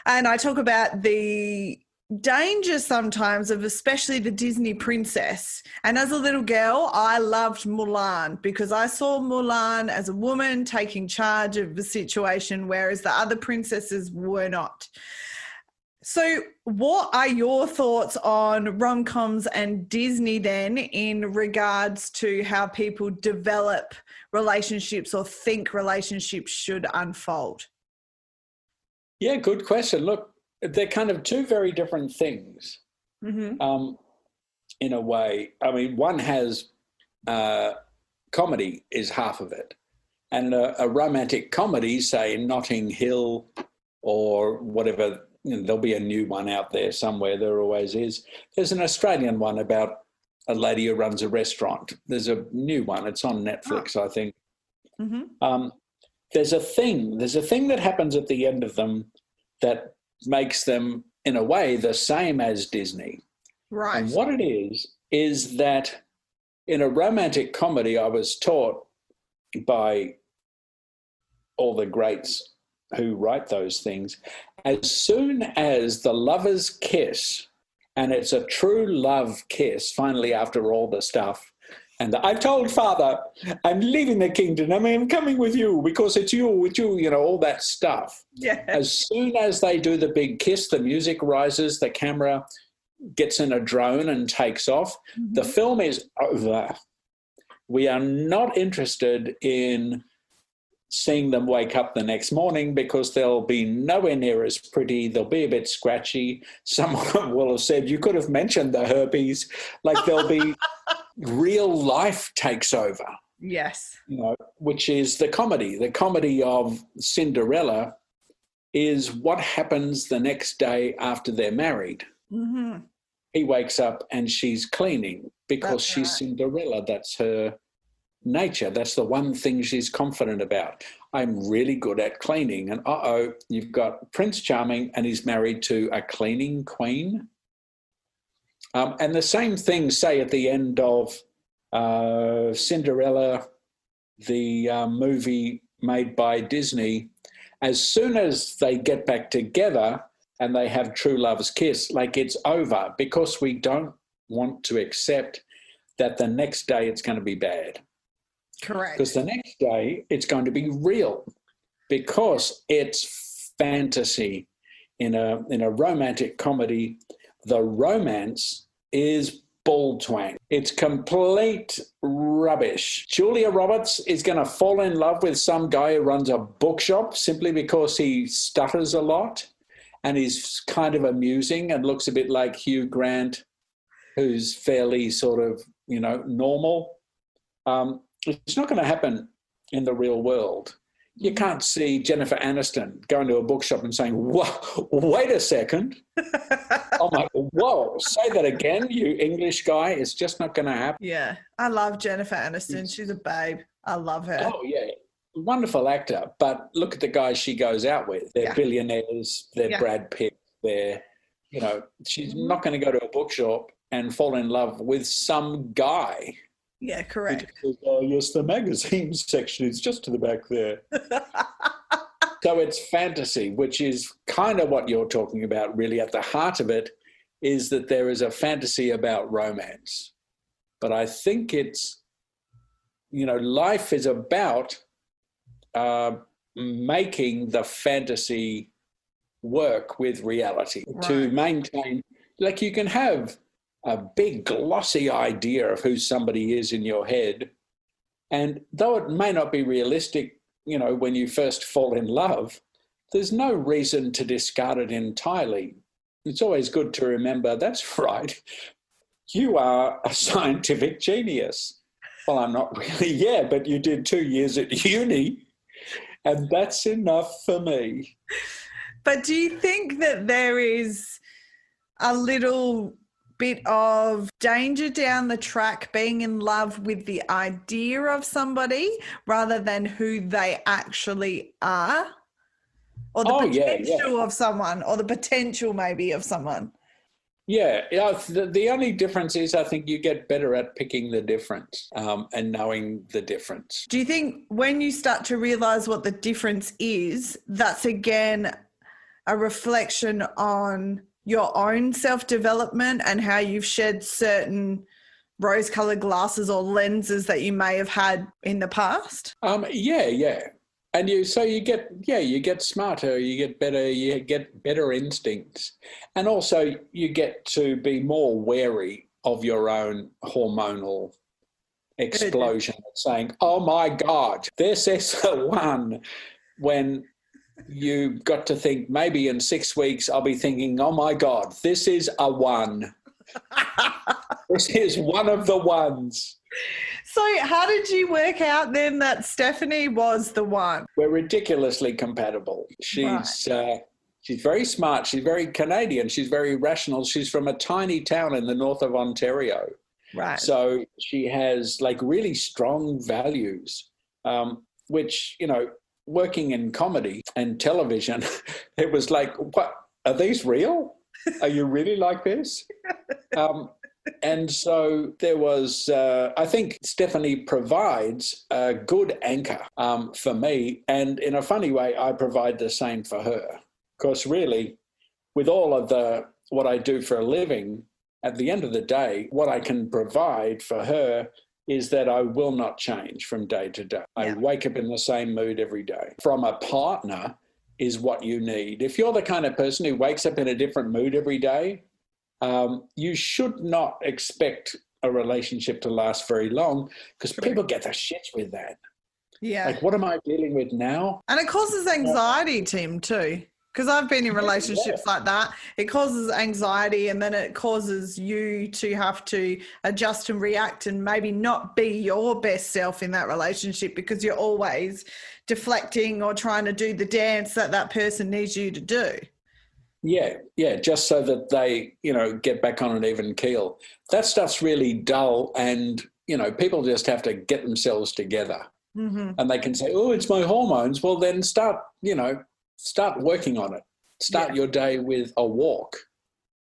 And I talk about the danger sometimes of especially the Disney princess. And as a little girl, I loved Mulan because I saw Mulan as a woman taking charge of the situation, whereas the other princesses were not. So what are your thoughts on rom-coms and Disney then in regards to how people develop relationships or think relationships should unfold? Yeah, good question. Look, they're kind of two very different things, in a way. I mean, one has comedy is half of it. And a romantic comedy, say Notting Hill or whatever, there'll be a new one out there somewhere, there always is. There's an Australian one about a lady who runs a restaurant. There's a new one. It's on Netflix, I think. There's a thing that happens at the end of them that makes them, in a way, the same as Disney. Right. And what it is that in a romantic comedy, I was taught by all the greats who write those things, as soon as the lovers kiss, and it's a true love kiss, finally, after all the stuff, and I told Father, I'm leaving the kingdom. I mean, I'm coming with you because it's you, all that stuff. Yeah. As soon as they do the big kiss, the music rises, the camera, gets in a drone and takes off. Mm-hmm. The film is over. We are not interested in seeing them wake up the next morning because they'll be nowhere near as pretty. They'll be a bit scratchy. Someone will have said, you could have mentioned the herpes. Like there'll be real life takes over. Yes. Which is the comedy. The comedy of Cinderella is what happens the next day after they're married. Mm-hmm. He wakes up and she's cleaning because she's Cinderella. That's her nature. That's the one thing she's confident about. I'm really good at cleaning. And you've got Prince Charming and he's married to a cleaning queen. And the same thing, say, at the end of Cinderella, the movie made by Disney. As soon as they get back together and they have true love's kiss, like it's over, because we don't want to accept that the next day it's going to be bad. Correct. Because the next day it's going to be real, because it's fantasy. In a romantic comedy, the romance is bull twang. It's complete rubbish. Julia Roberts is going to fall in love with some guy who runs a bookshop simply because he stutters a lot and is kind of amusing and looks a bit like Hugh Grant, who's fairly sort of, normal. It's not going to happen in the real world. You can't see Jennifer Aniston going to a bookshop and saying, whoa, wait a second. Whoa, say that again, you English guy. It's just not going to happen. Yeah, I love Jennifer Aniston. She's a babe. I love her. Oh, yeah. Wonderful actor. But look at the guys she goes out with. They're billionaires. They're Brad Pitt. They're, she's not going to go to a bookshop and fall in love with some guy. Yeah, correct. Yes, the magazine section is just to the back there. So it's fantasy, which is kind of what you're talking about, really. At the heart of it is that there is a fantasy about romance. But I think it's, life is about making the fantasy work with reality to maintain, like you can have a big glossy idea of who somebody is in your head. And though it may not be realistic, when you first fall in love, there's no reason to discard it entirely. It's always good to remember, that's right, you are a scientific genius. Well, I'm not really, but you did 2 years at uni, and that's enough for me. But do you think that there is a little bit of danger down the track being in love with the idea of somebody rather than who they actually are, or the potential of someone, or the potential maybe of someone? The only difference is I think you get better at picking the difference and knowing the difference. Do you think when you start to realize what the difference is, that's again a reflection on your own self-development and how you've shed certain rose-colored glasses or lenses that you may have had in the past? And you get smarter, you get better instincts. And also you get to be more wary of your own hormonal explosion, saying, oh my God, this is the one, when you've got to think maybe in 6 weeks I'll be thinking, oh my God, this is a one. This is one of the ones. So how did you work out then that Stephanie was the one? We're ridiculously compatible. She's very smart. She's very Canadian. She's very rational. She's from a tiny town in the north of Ontario. Right. So she has like really strong values, which, working in comedy and television, it was like, what, are these real? Are you really like this? And so there was, I think Stephanie provides a good anchor for me. And in a funny way, I provide the same for her. Because really, with all of what I do for a living, at the end of the day, what I can provide for her is that I will not change from day to day. I wake up in the same mood every day. From a partner is what you need. If you're the kind of person who wakes up in a different mood every day, you should not expect a relationship to last very long because people get the shits with that. Yeah. Like, what am I dealing with now? And it causes anxiety, Tim, too. Because I've been in relationships like that. It causes anxiety, and then it causes you to have to adjust and react and maybe not be your best self in that relationship because you're always deflecting or trying to do the dance that person needs you to do. Yeah, just so that they, get back on an even keel. That stuff's really dull, and, people just have to get themselves together. Mm-hmm. And they can say, oh, it's my hormones. Well, then start working on it. Start your day with a walk,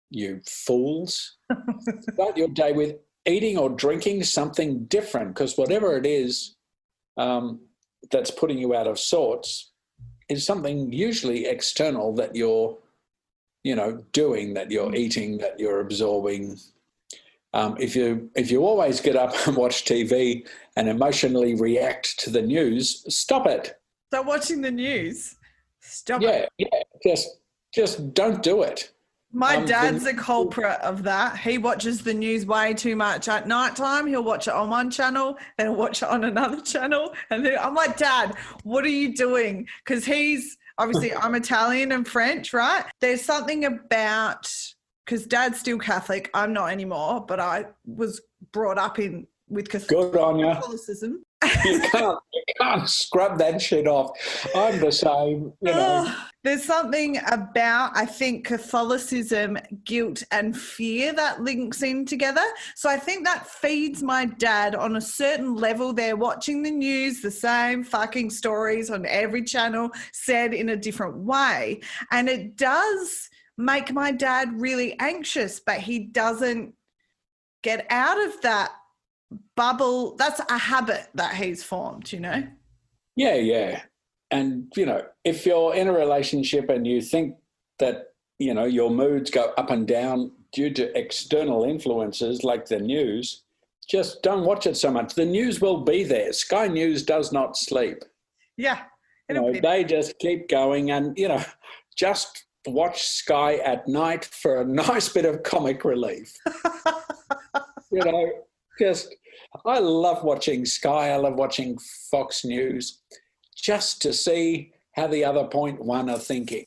you fools. Start your day with eating or drinking something different, because whatever it is that's putting you out of sorts is something usually external that you're, doing, that you're eating, that you're absorbing. If you always get up and watch TV and emotionally react to the news, stop it. Stop watching the news. Stop it. Yeah, just don't do it. My dad's a culprit of that. He watches the news way too much at night time. He'll watch it on one channel, then he'll watch it on another channel. And then I'm like, Dad, what are you doing? Because obviously I'm Italian and French, right? There's something about, because Dad's still Catholic. I'm not anymore, but I was brought up with Catholicism. You can't scrub that shit off. I'm the same, There's something about, I think, Catholicism, guilt and fear that links in together. So I think that feeds my dad on a certain level. They're watching the news, the same fucking stories on every channel, said in a different way. And it does make my dad really anxious, but he doesn't get out of that bubble. That's a habit that he's formed, Yeah. And, if you're in a relationship and you think that, your moods go up and down due to external influences like the news, just don't watch it so much. The news will be there. Sky News does not sleep. Yeah. They just keep going, and, just watch Sky at night for a nice bit of comic relief. I love watching Sky. I love watching Fox News just to see how the other 0.1 are thinking.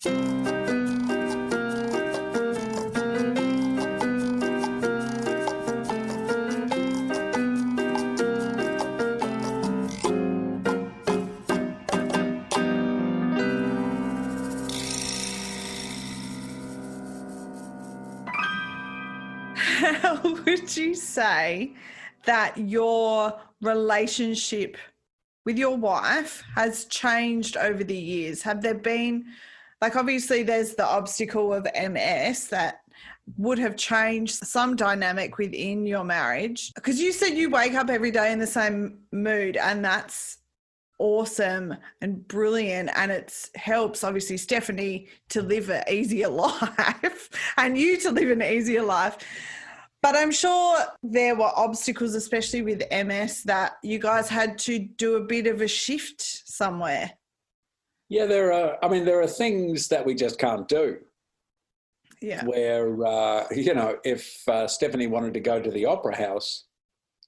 How would you say that your relationship with your wife has changed over the years? Have there been, obviously there's the obstacle of MS that would have changed some dynamic within your marriage? Because you said you wake up every day in the same mood, and that's awesome and brilliant, and it helps obviously Stephanie to live an easier life and you to live an easier life. But I'm sure there were obstacles, especially with MS, that you guys had to do a bit of a shift somewhere. Yeah, there are things that we just can't do. Yeah. Where, if Stephanie wanted to go to the Opera House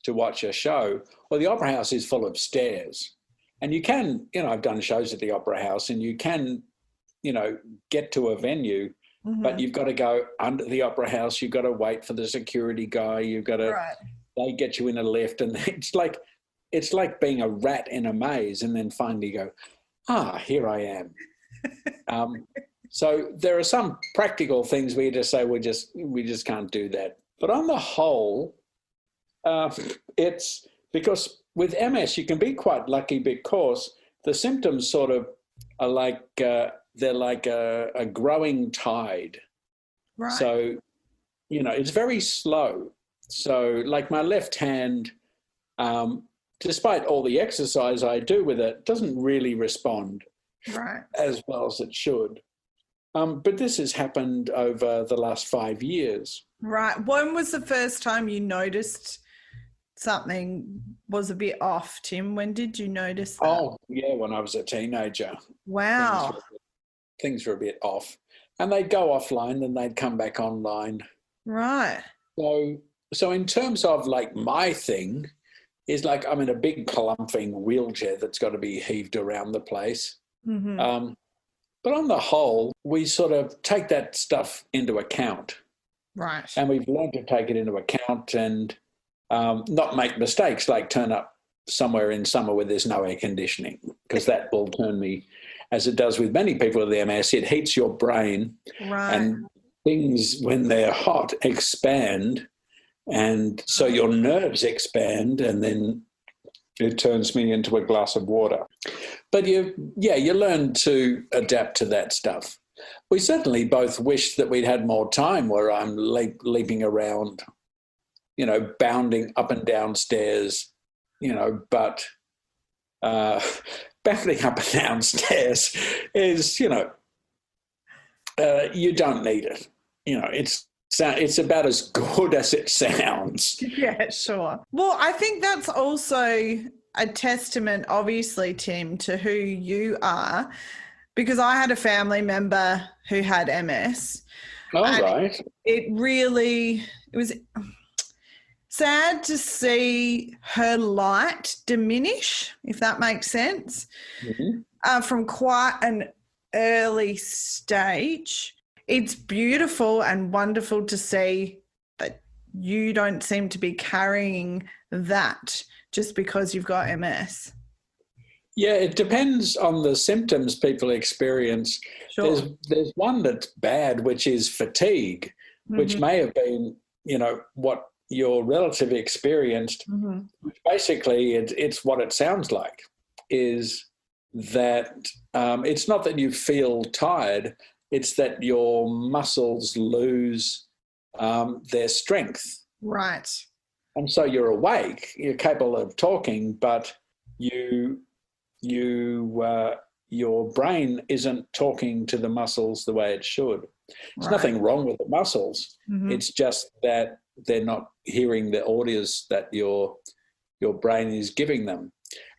to watch a show, well, the Opera House is full of stairs. And you can, I've done shows at the Opera House, and you can, get to a venue, but you've got to go under the Opera House. You've got to wait for the security guy. You've got to, they get you in a lift, and it's like being a rat in a maze, and then finally go, here I am. So there are some practical things we just say we just can't do that. But on the whole, it's because with MS you can be quite lucky because the symptoms sort of are like they're like a growing tide. Right. So, it's very slow. So like my left hand, despite all the exercise I do with it, doesn't really respond as well as it should. But this has happened over the last 5 years. Right. When was the first time you noticed something was a bit off, Tim? When did you notice that? Oh, yeah, when I was a teenager. Wow. Things were a bit off. And they'd go offline, then they'd come back online. Right. So in terms of like my thing is like I'm in a big clumping wheelchair that's got to be heaved around the place. Mm-hmm. But on the whole, we sort of take that stuff into account. Right. And we've learned to take it into account and not make mistakes, like turn up somewhere in summer where there's no air conditioning, because that will turn me, as it does with many people with MS, it heats your brain. Right. And things, when they're hot, expand. And so your nerves expand, and then it turns me into a glass of water. But you learn to adapt to that stuff. We certainly both wish that we'd had more time where I'm leaping around, bounding up and down stairs, but bounding up and down stairs is, you don't need it. It's about as good as it sounds. Yeah, sure. Well, I think that's also a testament, obviously, Tim, to who you are, because I had a family member who had MS. Oh, right. It was sad to see her light diminish, if that makes sense, from quite an early stage. It's beautiful and wonderful to see that you don't seem to be carrying that just because you've got MS. Yeah, it depends on the symptoms people experience. Sure. There's one that's bad, which is fatigue, which may have been, what your relative experienced. Basically, it's what it sounds like, is that it's not that you feel tired, it's that your muscles lose their strength. Right. And so you're awake, you're capable of talking, but your brain isn't talking to the muscles the way it should. There's nothing wrong with the muscles. It's just that they're not hearing the orders that your brain is giving them.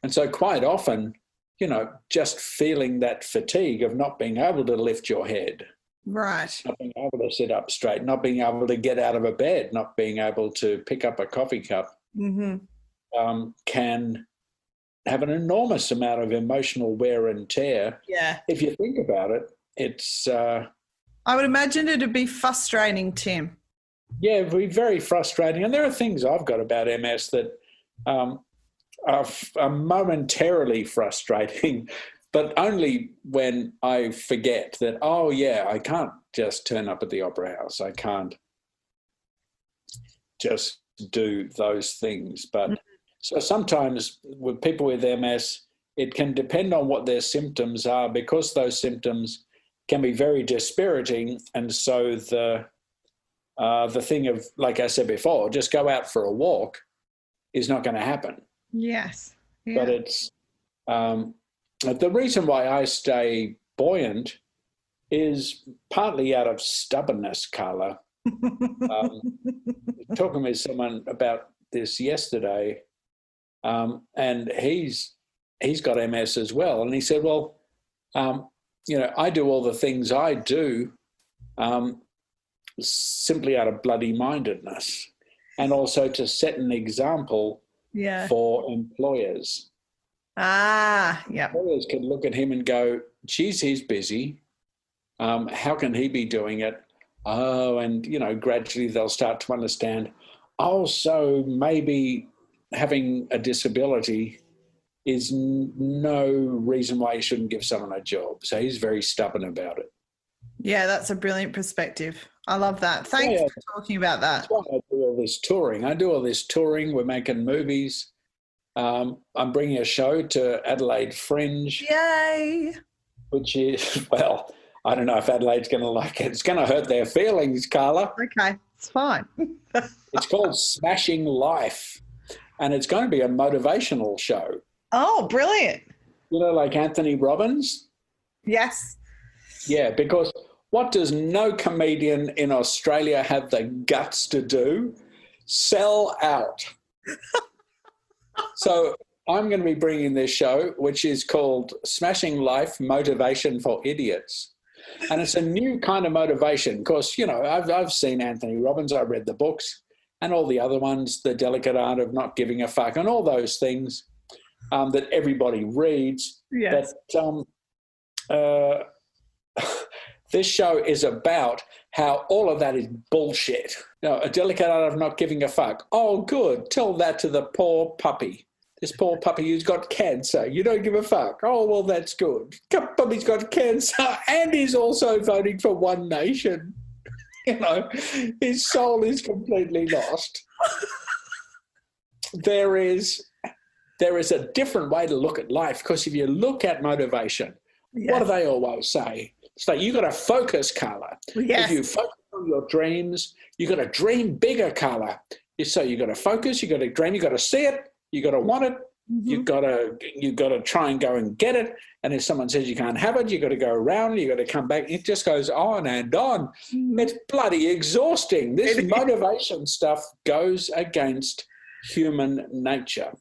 And so quite often, just feeling that fatigue of not being able to lift your head, right, not being able to sit up straight, not being able to get out of a bed, not being able to pick up a coffee cup, can have an enormous amount of emotional wear and tear. Yeah. If you think about it, it's... I would imagine it'd be frustrating, Tim. Yeah, it'd be very frustrating. And there are things I've got about MS that are momentarily frustrating, but only when I forget that, oh, yeah, I can't just turn up at the Opera House. I can't just do those things. But so sometimes with people with MS, it can depend on what their symptoms are, because those symptoms can be very dispiriting. And so the thing of, like I said before, just go out for a walk is not going to happen. Yes. Yeah. But it's the reason why I stay buoyant is partly out of stubbornness, Carla. Talking with someone about this yesterday, and he's got MS as well, and he said, well, I do all the things I do simply out of bloody mindedness, and also to set an example for employers. Yeah. Employers can look at him and go, geez, he's busy. How can he be doing it? Oh, and, gradually they'll start to understand, oh, so maybe having a disability is no reason why you shouldn't give someone a job. So he's very stubborn about it. Yeah, that's a brilliant perspective. I love that. Thanks for talking about that. That's why I do all this touring. We're making movies. I'm bringing a show to Adelaide Fringe. Yay! Which is, well, I don't know if Adelaide's going to like it. It's going to hurt their feelings, Carla. Okay, it's fine. It's called Smashing Life, and it's going to be a motivational show. Oh, brilliant. Like Anthony Robbins? Yes. Yeah, because what does no comedian in Australia have the guts to do? Sell out. So I'm going to be bringing this show, which is called Smashing Life, Motivation for Idiots. And it's a new kind of motivation. Of course, you know, I've seen Anthony Robbins. I read the books and all the other ones, The Delicate Art of Not Giving a Fuck, and all those things that everybody reads. Yes. But this show is about how all of that is bullshit. You know, A Delicate Art of Not Giving a Fuck. Oh, good. Tell that to the poor puppy. This poor puppy who's got cancer. You don't give a fuck. Oh, well, that's good. Puppy's got cancer and he's also voting for One Nation. You know, his soul is completely lost. There is a different way to look at life, because if you look at motivation, what do they always say? It's like, you got to focus, Carla. Yes. If you focus on your dreams, you got to dream bigger, Carla. So you got to focus, you got to dream, you got to see it, you got to want it, you got to try and go and get it. And if someone says you can't have it, you got to go around, you got to come back. It just goes on and on. It's bloody exhausting. This motivation stuff goes against human nature.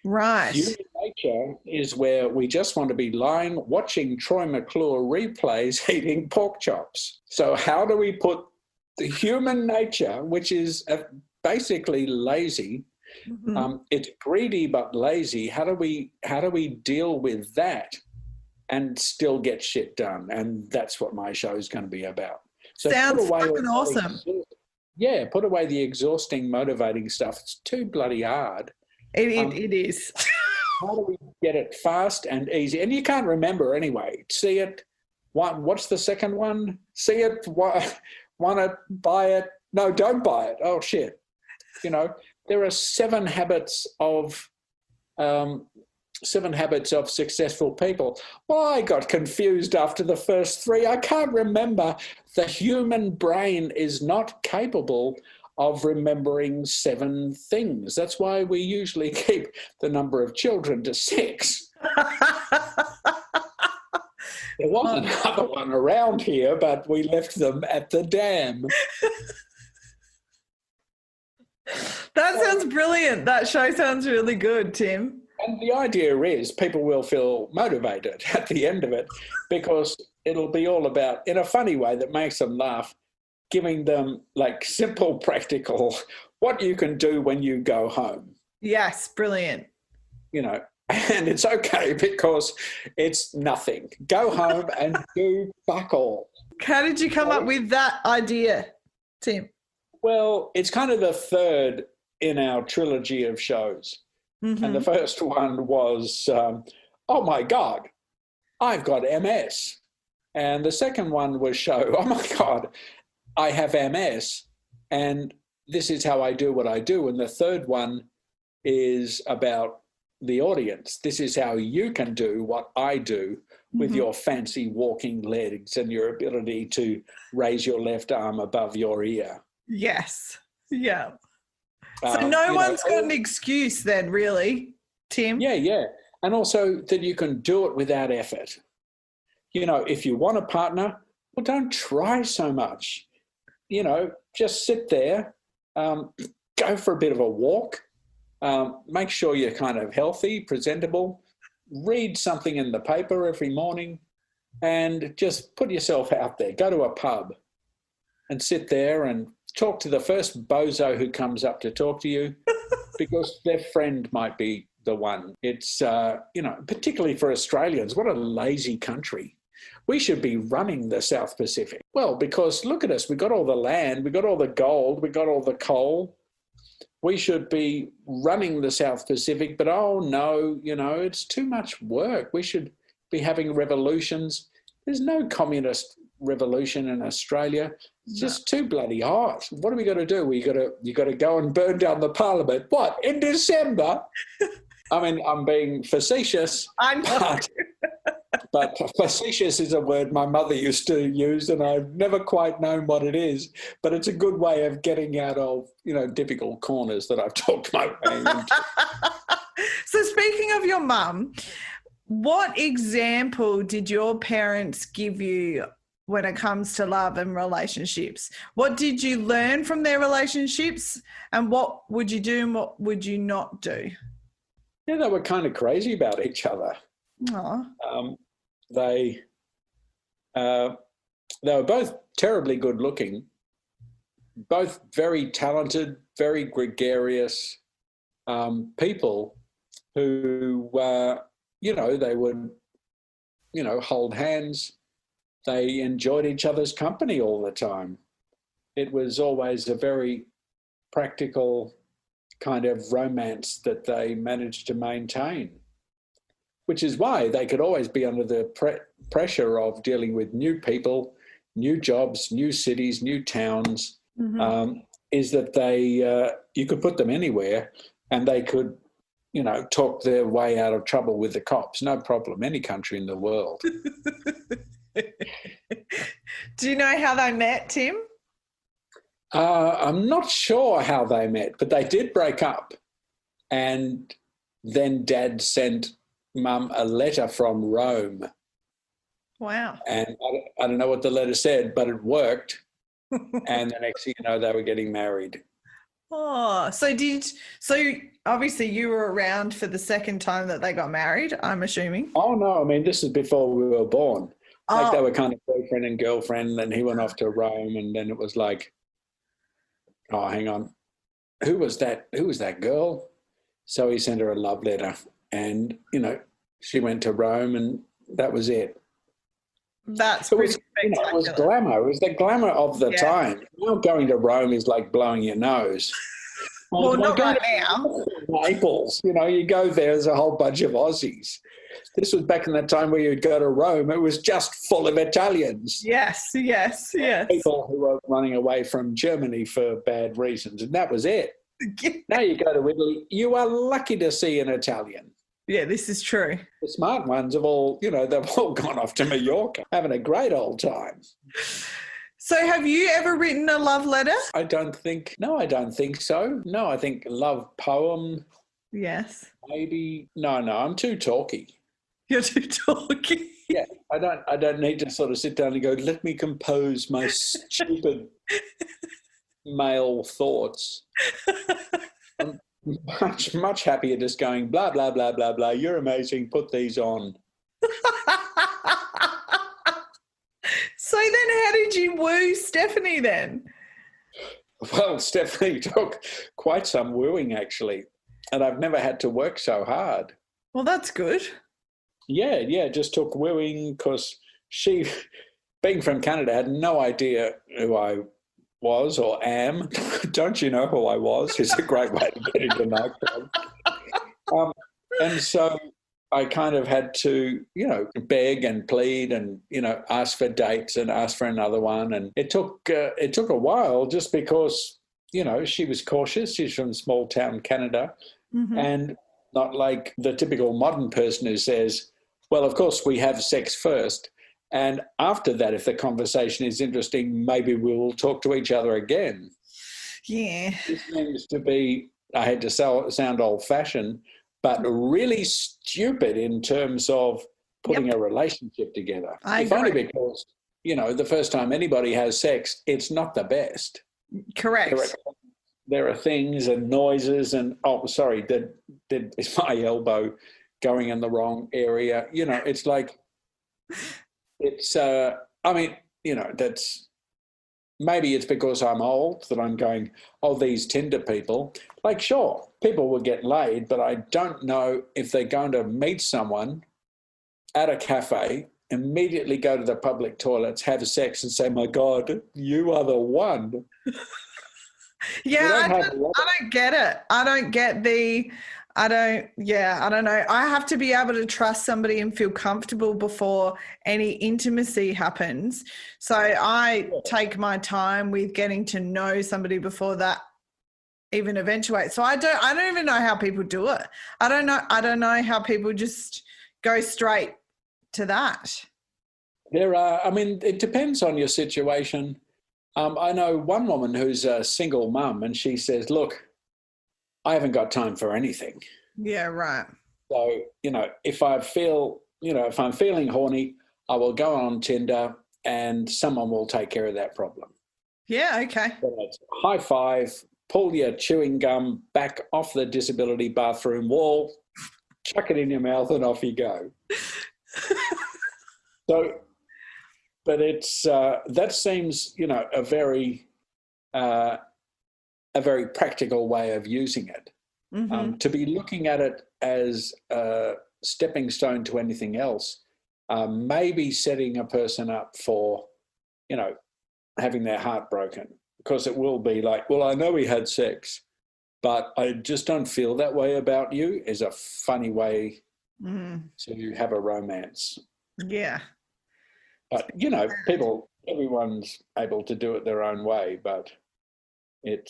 Right. Human nature is where we just want to be lying, watching Troy McClure replays, eating pork chops. So how do we put the human nature, which is basically lazy, it's greedy but lazy, how do we deal with that and still get shit done? And that's what my show is going to be about. So sounds fucking awesome. Yeah, put away the exhausting, motivating stuff. It's too bloody hard. It is. How do we get it fast and easy? And you can't remember anyway. See it. What's the second one? See it. Want it. Buy it. No, don't buy it. Oh, shit. You know, there are 7 habits of successful people. Well, I got confused after the first 3. I can't remember. The human brain is not capable of remembering 7 things. That's why we usually keep the number of children to 6. There was another one around here, but we left them at the dam. That sounds brilliant. That show sounds really good, Tim. And the idea is people will feel motivated at the end of it, because it'll be all about, in a funny way that makes them laugh, giving them like simple, practical, what you can do when you go home. Yes, brilliant. You know, and it's okay because it's nothing. Go home and do fuck all. How did you come up with that idea, Tim? Well, it's kind of the third in our trilogy of shows. And the first one was, oh my God, I've got MS. And the second one was show, oh my God, I have MS and this is how I do what I do. And the third one is about the audience. This is how you can do what I do with your fancy walking legs and your ability to raise your left arm above your ear. Yes. Yeah. So no one's got an excuse then, really, Tim? Yeah. And also that you can do it without effort. You know, if you want a partner, well, don't try so much. You know, just sit there, go for a bit of a walk, make sure you're kind of healthy, presentable, read something in the paper every morning, and just put yourself out there. Go to a pub and sit there and talk to the first bozo who comes up to talk to you, because their friend might be the one. It's, you know, particularly for Australians, what a lazy country. We should be running the South Pacific. Well, because look at us, we got all the land, we got all the gold, we got all the coal. We should be running the South Pacific, but oh no, you know, it's too much work. We should be having revolutions. There's no communist revolution in Australia. It's just too bloody hot. What are we going to do? You got to go and burn down the parliament. What, in December? I mean, I'm being facetious. I know. But facetious is a word my mother used to use, and I've never quite known what it is. But it's a good way of getting out of, you know, difficult corners that I've talked my way into. So speaking of your mum, what example did your parents give you when it comes to love and relationships? What did you learn from their relationships, and what would you do and what would you not do? Yeah, they were kind of crazy about each other. Aww. They they were both terribly good looking, both very talented, very gregarious people who, they would, hold hands. They enjoyed each other's company all the time. It was always a very practical kind of romance that they managed to maintain, which is why they could always be under the pressure of dealing with new people, new jobs, new cities, new towns, is that you could put them anywhere and they could, talk their way out of trouble with the cops. No problem, any country in the world. Do you know how they met, Tim? I'm not sure how they met, but they did break up. And then Dad sent Mum a letter from Rome. Wow. And I don't know what the letter said, but it worked. And the next thing you know, they were getting married. Oh, so obviously you were around for the second time that they got married, I'm assuming. Oh, no. I mean, this is before we were born. Like they were kind of boyfriend and girlfriend, and then he went off to Rome, and then it was like, oh, hang on. Who was that girl? So he sent her a love letter, and, she went to Rome, and that was it. That's pretty spectacular. It was glamour. It was the glamour of the time. Now going to Rome is like blowing your nose. Well, not right now. Naples, you go there, there's a whole bunch of Aussies. This was back in the time where you'd go to Rome. It was just full of Italians. Yes. People who were running away from Germany for bad reasons, and that was it. Now you go to Italy, you are lucky to see an Italian. Yeah, this is true. The smart ones have all, they've all gone off to Mallorca, having a great old time. So have you ever written a love letter? I don't think so. No, I think love poem. Yes. Maybe. No, I'm too talky. You're too talky. Yeah, I don't need to sort of sit down and go, let me compose my stupid male thoughts. I'm much happier just going, blah, blah, blah, blah, blah. You're amazing. Put these on. So then how did you woo Stephanie then? Well, Stephanie took quite some wooing, actually. And I've never had to work so hard. Well, that's good. Yeah, just took wooing because she, being from Canada, had no idea who I was or am. Don't you know who I was? It's a great way to get into know. And so I kind of had to, beg and plead and, ask for dates and ask for another one. And it took a while just because, she was cautious. She's from small town Canada and not like the typical modern person who says, well, of course, we have sex first. And after that, if the conversation is interesting, maybe we will talk to each other again. Yeah. This seems to be, I had to sound old-fashioned, but really stupid in terms of putting a relationship together. If only because, the first time anybody has sex, it's not the best. Correct. There are things and noises and, is my elbow going in the wrong area? It's like, that's, maybe it's because I'm old that I'm going, these Tinder people. Like, sure, people will get laid, but I don't know if they're going to meet someone at a cafe, immediately go to the public toilets, have sex and say, my God, you are the one. Yeah, I don't get it. I don't know. I have to be able to trust somebody and feel comfortable before any intimacy happens. So I take my time with getting to know somebody before that even eventuates. So I don't even know how people do it. I don't know how people just go straight to that. It depends on your situation. I know one woman who's a single mum and she says, look, I haven't got time for anything. Yeah, right. So, if I'm feeling horny, I will go on Tinder and someone will take care of that problem. Yeah, okay. So it's high five, pull your chewing gum back off the disability bathroom wall, chuck it in your mouth and off you go. So but it's that seems, a very practical way of using it. Mm-hmm. To be looking at it as a stepping stone to anything else, maybe setting a person up for, having their heart broken, because it will be like, well, I know we had sex, but I just don't feel that way about you, is a funny way to have a romance. Yeah. But, everyone's able to do it their own way, but it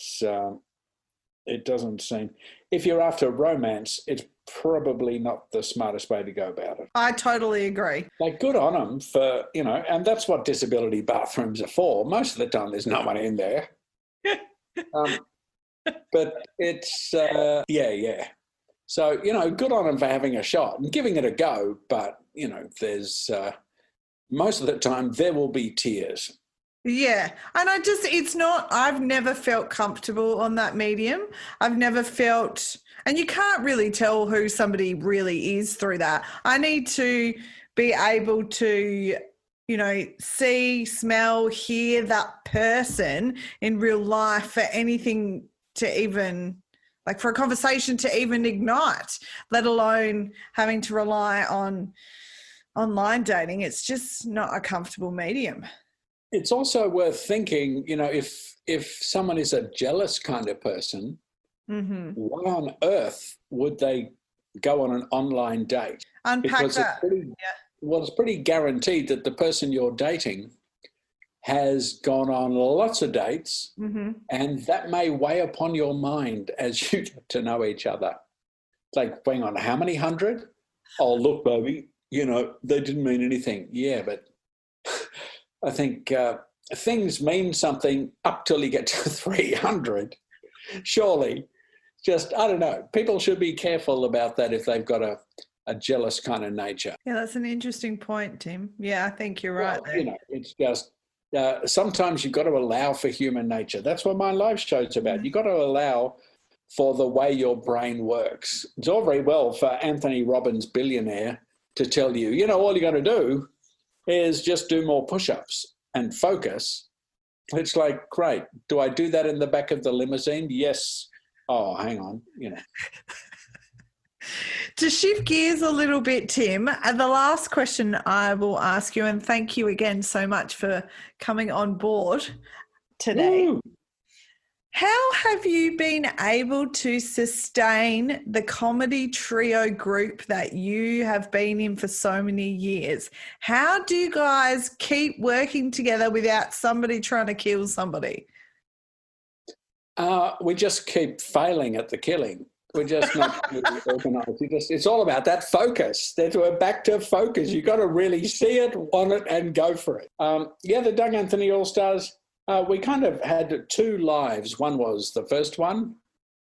doesn't seem, if you're after romance, it's probably not the smartest way to go about it. I totally agree. Like, good on them for, and that's what disability bathrooms are for. Most of the time there's no one in there. But it's, yeah. So, good on them for having a shot and giving it a go. But, there's, most of the time there will be tears. Yeah. And I've never felt comfortable on that medium. I've never felt, and you can't really tell who somebody really is through that. I need to be able to, see, smell, hear that person in real life for anything to even, like for a conversation to even ignite, let alone having to rely on online dating. It's just not a comfortable medium. It's also worth thinking, if someone is a jealous kind of person, why on earth would they go on an online date? Unpack that. It's pretty guaranteed that the person you're dating has gone on lots of dates, and that may weigh upon your mind as you get to know each other. It's like, hang on, how many hundred? Oh, look, baby, they didn't mean anything. Yeah, but I think things mean something up till you get to 300, surely. Just, I don't know. People should be careful about that if they've got a jealous kind of nature. Yeah, that's an interesting point, Tim. Yeah, I think you're right there. It's just sometimes you've got to allow for human nature. That's what my live show's about. You've got to allow for the way your brain works. It's all very well for Anthony Robbins, billionaire, to tell you, all you got to do is just do more push-ups and focus. It's like, great. Do I do that in the back of the limousine? Yes. Oh, hang on, To shift gears a little bit, Tim, the last question I will ask you, and thank you again so much for coming on board today. Woo. How have you been able to sustain the comedy trio group that you have been in for so many years? How do you guys keep working together without somebody trying to kill somebody? We just keep failing at the killing. We're just not really organised. It's all about that focus. We're back to focus. You've got to really see it, want it, and go for it. The Doug Anthony All-Stars, we kind of had two lives. One was the first one,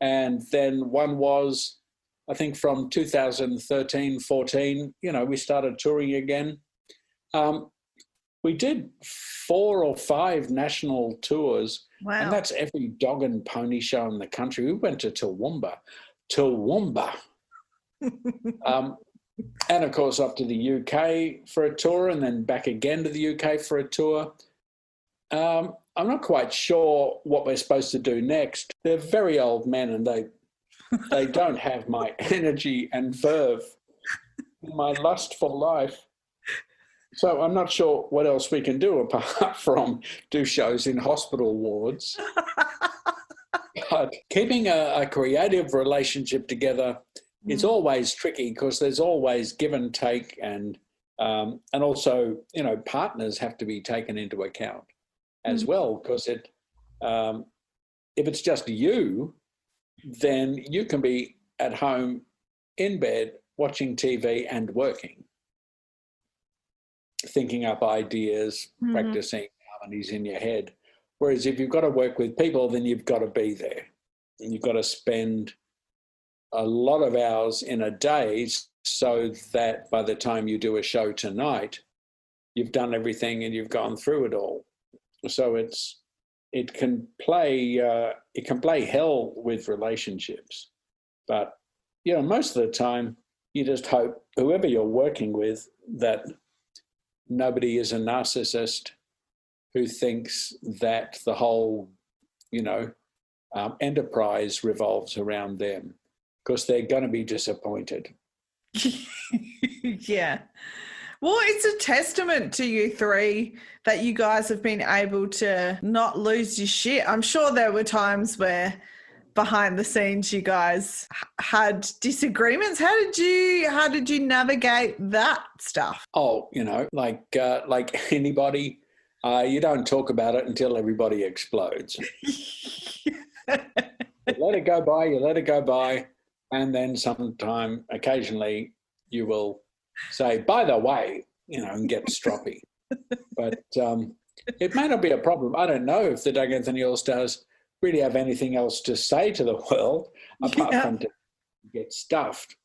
and then one was, I think, from 2013, 14, we started touring again. We did 4 or 5 national tours. Wow. And that's every dog and pony show in the country. We went to Toowoomba. And, of course, up to the UK for a tour and then back again to the UK for a tour. I'm not quite sure what we're supposed to do next. They're very old men and they don't have my energy and verve, my lust for life. So I'm not sure what else we can do apart from do shows in hospital wards. But keeping a creative relationship together is always tricky because there's always give and take, and also, partners have to be taken into account as well, because if it's just you, then you can be at home in bed watching TV and working, thinking up ideas, practicing harmonies in your head. Whereas if you've got to work with people, then you've got to be there. And you've got to spend a lot of hours in a day so that by the time you do a show tonight, you've done everything and you've gone through it all. So it can play hell with relationships. But, most of the time you just hope whoever you're working with that nobody is a narcissist who thinks that the whole, enterprise revolves around them, because they're going to be disappointed. Yeah. Well, it's a testament to you three that you guys have been able to not lose your shit. I'm sure there were times where behind the scenes you guys had disagreements. How did you navigate that stuff? Oh, like anybody, you don't talk about it until everybody explodes. You let it go by, and then occasionally you will say, by the way, and get stroppy. But it may not be a problem. I don't know if the Doug Anthony All-Stars really have anything else to say to the world apart from to get stuffed.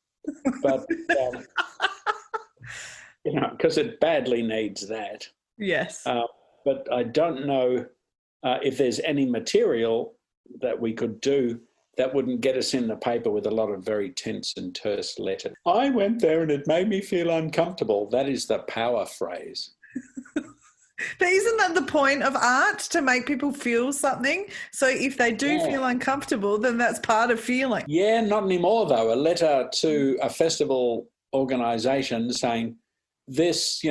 But, because it badly needs that. Yes. But I don't know if there's any material that we could do that wouldn't get us in the paper with a lot of very tense and terse letters. I went there and it made me feel uncomfortable. That is the power phrase. But isn't that the point of art, to make people feel something? So if they do feel uncomfortable, then that's part of feeling. Yeah, not anymore though. A letter to a festival organisation saying, this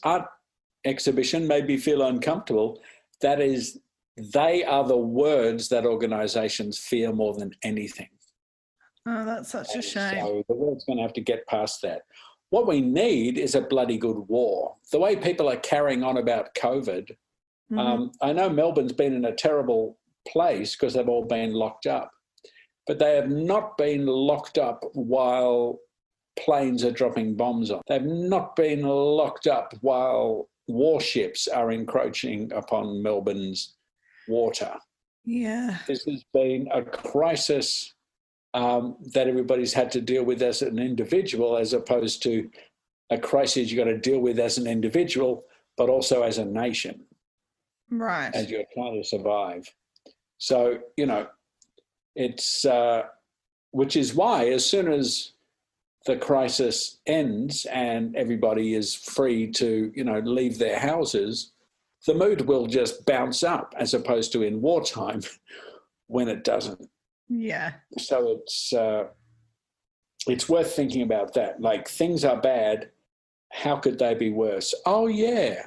art exhibition made me feel uncomfortable. They are the words that organisations fear more than anything. Oh, that's such a shame. So the world's going to have to get past that. What we need is a bloody good war. The way people are carrying on about COVID, I know Melbourne's been in a terrible place because they've all been locked up, but they have not been locked up while planes are dropping bombs on. They've not been locked up while warships are encroaching upon Melbourne's water. Yeah. This has been a crisis that everybody's had to deal with as an individual, as opposed to a crisis you've got to deal with as an individual, but also as a nation. Right. As you're trying to survive. So, it's, which is why as soon as the crisis ends and everybody is free to, leave their houses, the mood will just bounce up, as opposed to in wartime when it doesn't. Yeah. So it's worth thinking about that. Like, things are bad. How could they be worse? Oh, yeah.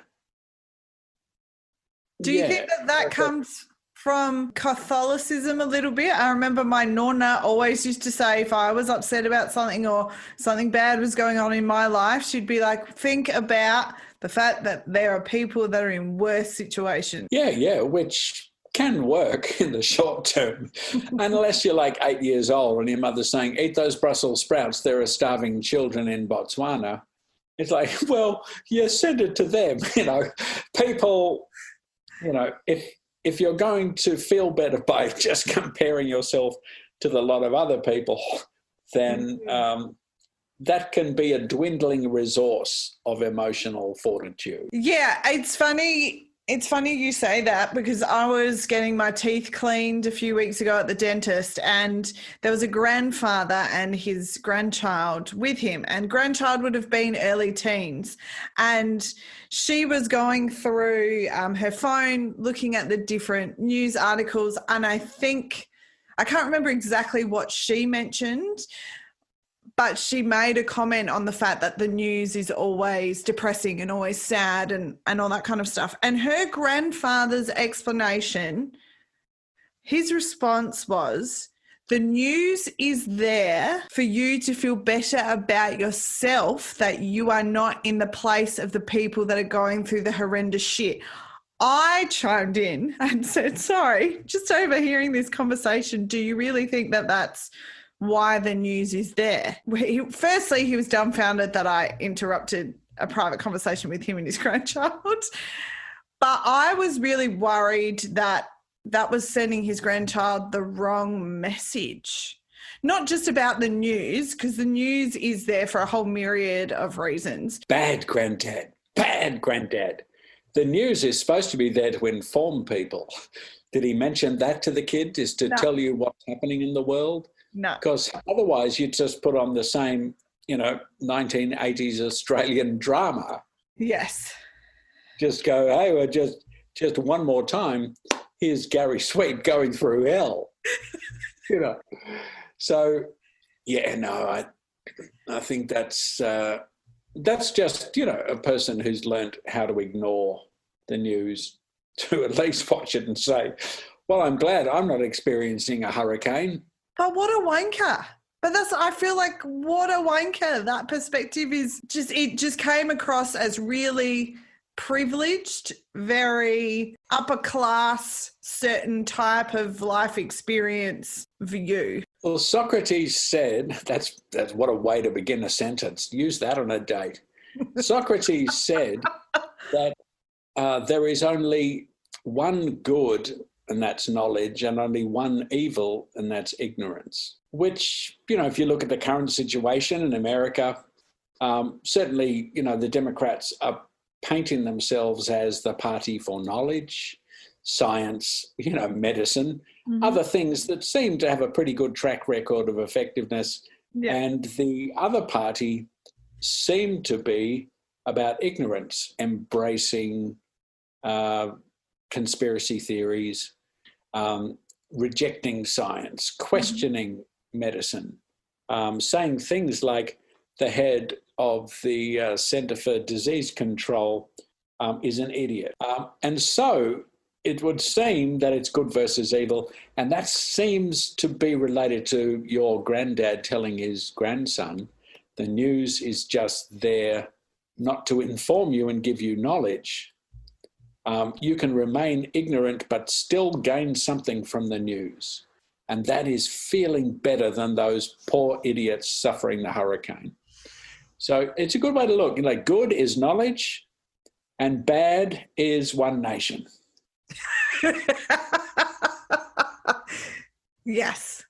Do you think that comes from Catholicism a little bit? I remember my nonna always used to say, if I was upset about something or something bad was going on in my life, she'd be like, think about the fact that there are people that are in worse situations. Yeah, which can work in the short term, unless you're like 8 years old and your mother's saying, eat those Brussels sprouts, there are starving children in Botswana. It's like, well, you send it to them. People, if you're going to feel better by just comparing yourself to the lot of other people, then that can be a dwindling resource of emotional fortitude. Yeah, it's funny. It's funny you say that, because I was getting my teeth cleaned a few weeks ago at the dentist, and there was a grandfather and his grandchild with him, and grandchild would have been early teens, and she was going through her phone looking at the different news articles, and I can't remember exactly what she mentioned, but she made a comment on the fact that the news is always depressing and always sad and all that kind of stuff. And her grandfather's explanation, his response was, the news is there for you to feel better about yourself, that you are not in the place of the people that are going through the horrendous shit. I chimed in and said, sorry, just overhearing this conversation, do you really think that that's why the news is there? Firstly, he was dumbfounded that I interrupted a private conversation with him and his grandchild. But I was really worried that that was sending his grandchild the wrong message. Not just about the news, because the news is there for a whole myriad of reasons. Bad granddad. The news is supposed to be there to inform people. Did he mention that to the kid, is to tell you what's happening in the world? No. Because otherwise you'd just put on the same, 1980s Australian drama. Yes. Just go, hey, well, just one more time, here's Gary Sweet going through hell. So yeah, no, I think that's just a person who's learned how to ignore the news to at least watch it and say, well, I'm glad I'm not experiencing a hurricane. But what a wanker. But I feel like what a wanker. That perspective it just came across as really privileged, very upper class, certain type of life experience view. Well, Socrates said, that's what a way to begin a sentence. Use that on a date. Socrates said that there is only one good, and that's knowledge, and only one evil, and that's ignorance. Which, if you look at the current situation in America, certainly, the Democrats are painting themselves as the party for knowledge, science, medicine, other things that seem to have a pretty good track record of effectiveness. Yeah. And the other party seemed to be about ignorance, embracing conspiracy theories, rejecting science, questioning medicine, saying things like the head of the Centre for Disease Control is an idiot. And so it would seem that it's good versus evil, and that seems to be related to your granddad telling his grandson, the news is just there not to inform you and give you knowledge. You can remain ignorant but still gain something from the news, and that is feeling better than those poor idiots suffering the hurricane. So it's a good way to look. Good is knowledge and bad is one nation. Yes.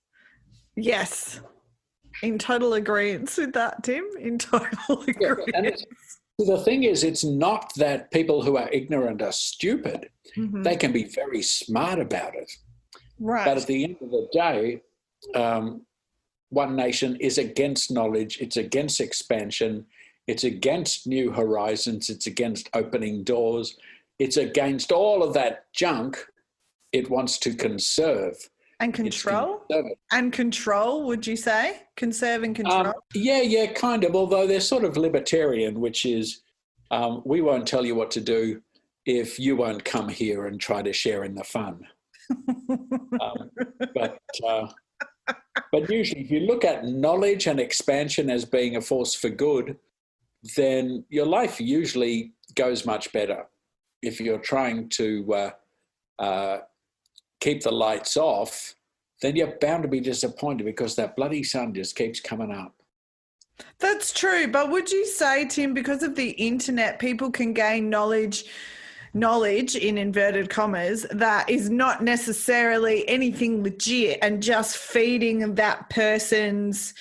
In total agreement with that, Tim. In total agreement. Yeah, the thing is, it's not that people who are ignorant are stupid. Mm-hmm. They can be very smart about it. Right. But at the end of the day, one nation is against knowledge. It's against expansion. It's against new horizons. It's against opening doors. It's against all of that junk it wants to conserve. And control? And control, would you say? Conserve and control? Yeah, kind of, although they're sort of libertarian, which is we won't tell you what to do if you won't come here and try to share in the fun. But usually if you look at knowledge and expansion as being a force for good, then your life usually goes much better. If you're trying to keep the lights off, then you're bound to be disappointed because that bloody sun just keeps coming up. That's true. But would you say, Tim, because of the internet, people can gain knowledge in inverted commas that is not necessarily anything legit and just feeding that person's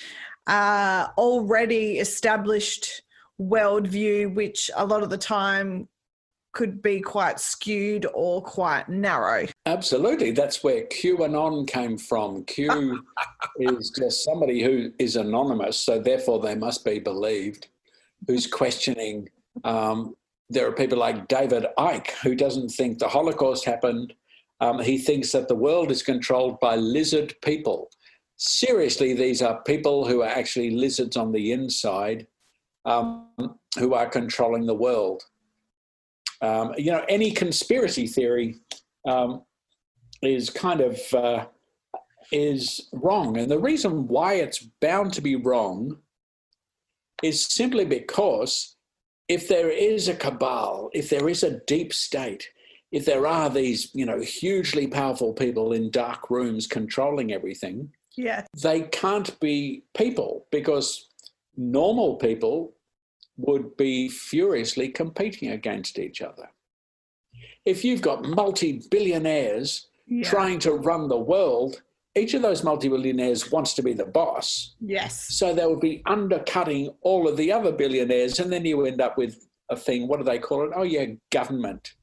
already established worldview, which a lot of the time could be quite skewed or quite narrow? Absolutely. That's where QAnon came from. Q is just somebody who is anonymous, so therefore they must be believed, who's questioning. There are people like David Icke, who doesn't think the Holocaust happened. He thinks that the world is controlled by lizard people. Seriously, these are people who are actually lizards on the inside, who are controlling the world. Any conspiracy theory is kind of is wrong. And the reason why it's bound to be wrong is simply because if there is a cabal, if there is a deep state, if there are these, hugely powerful people in dark rooms controlling everything, they can't be people, because normal people would be furiously competing against each other. If you've got multi-billionaires trying to run the world, each of those multi-billionaires wants to be the boss. Yes. So they would be undercutting all of the other billionaires, and then you end up with a thing, what do they call it? Oh, yeah, government.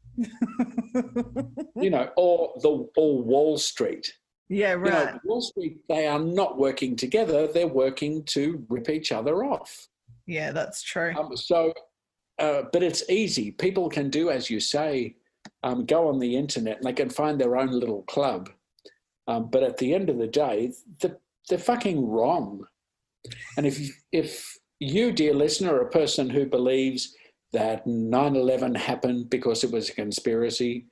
Or Wall Street. Yeah, right. Wall Street, they are not working together. They're working to rip each other off. Yeah, that's true. So but it's easy. People can do, as you say, go on the internet and they can find their own little club. But at the end of the day, they're fucking wrong. And if you, dear listener, are a person who believes that 9/11 happened because it was a conspiracy,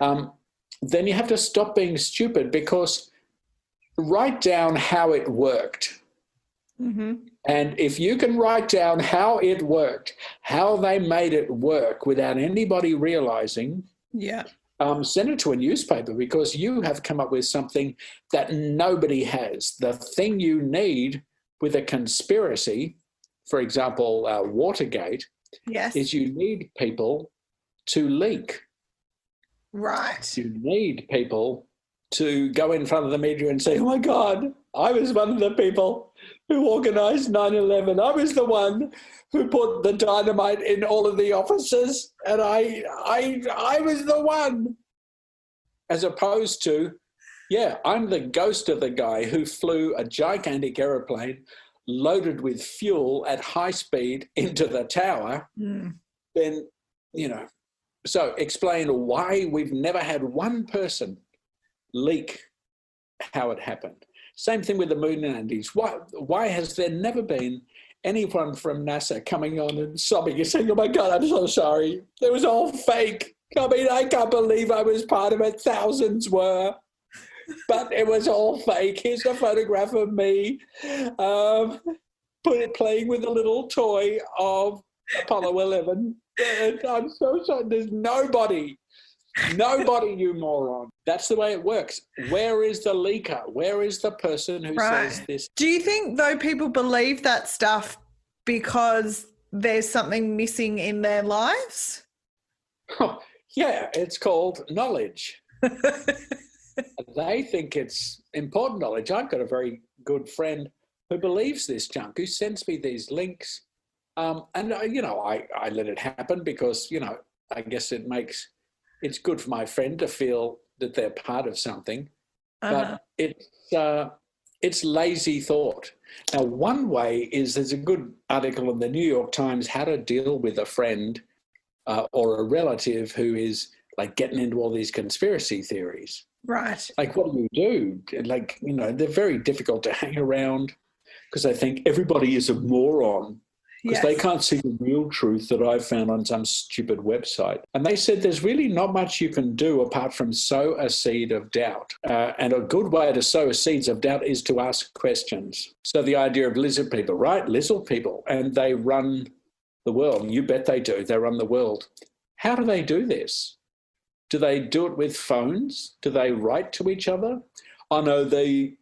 then you have to stop being stupid, because write down how it worked. Mm-hmm. And if you can write down how it worked, how they made it work without anybody realizing, send it to a newspaper, because you have come up with something that nobody has. The thing you need with a conspiracy, for example, Watergate, is you need people to leak. Right. You need people to go in front of the media and say, oh my God, I was one of the people who organised 9/11. I was the one who put the dynamite in all of the offices, and I was the one. As opposed to, I'm the ghost of the guy who flew a gigantic aeroplane loaded with fuel at high speed into the tower. Then, so explain why we've never had one person leak how it happened. Same thing with the moon landings. Why has there never been anyone from NASA coming on and sobbing and saying, oh my God, I'm so sorry. It was all fake. I mean, I can't believe I was part of it. Thousands were, but it was all fake. Here's a photograph of me playing with a little toy of Apollo 11. I'm so sorry. There's nobody, you moron. That's the way it works. Where is the leaker? Where is the person who says this? Do you think, though, people believe that stuff because there's something missing in their lives? Oh, yeah, it's called knowledge. They think it's important knowledge. I've got a very good friend who believes this junk, who sends me these links. I let it happen because, I guess it's good for my friend to feel that they're part of something. But it's lazy thought. Now, one way is, there's a good article in the New York Times, how to deal with a friend or a relative who is like getting into all these conspiracy theories. Right. Like, what do? Like, they're very difficult to hang around, because I think everybody is a moron, because they can't see the real truth that I've found on some stupid website. And they said there's really not much you can do apart from sow a seed of doubt. And a good way to sow seeds of doubt is to ask questions. So the idea of lizard people, right? Lizard people, and they run the world. You bet they do. They run the world. How do they do this? Do they do it with phones? Do they write to each other? Oh no, they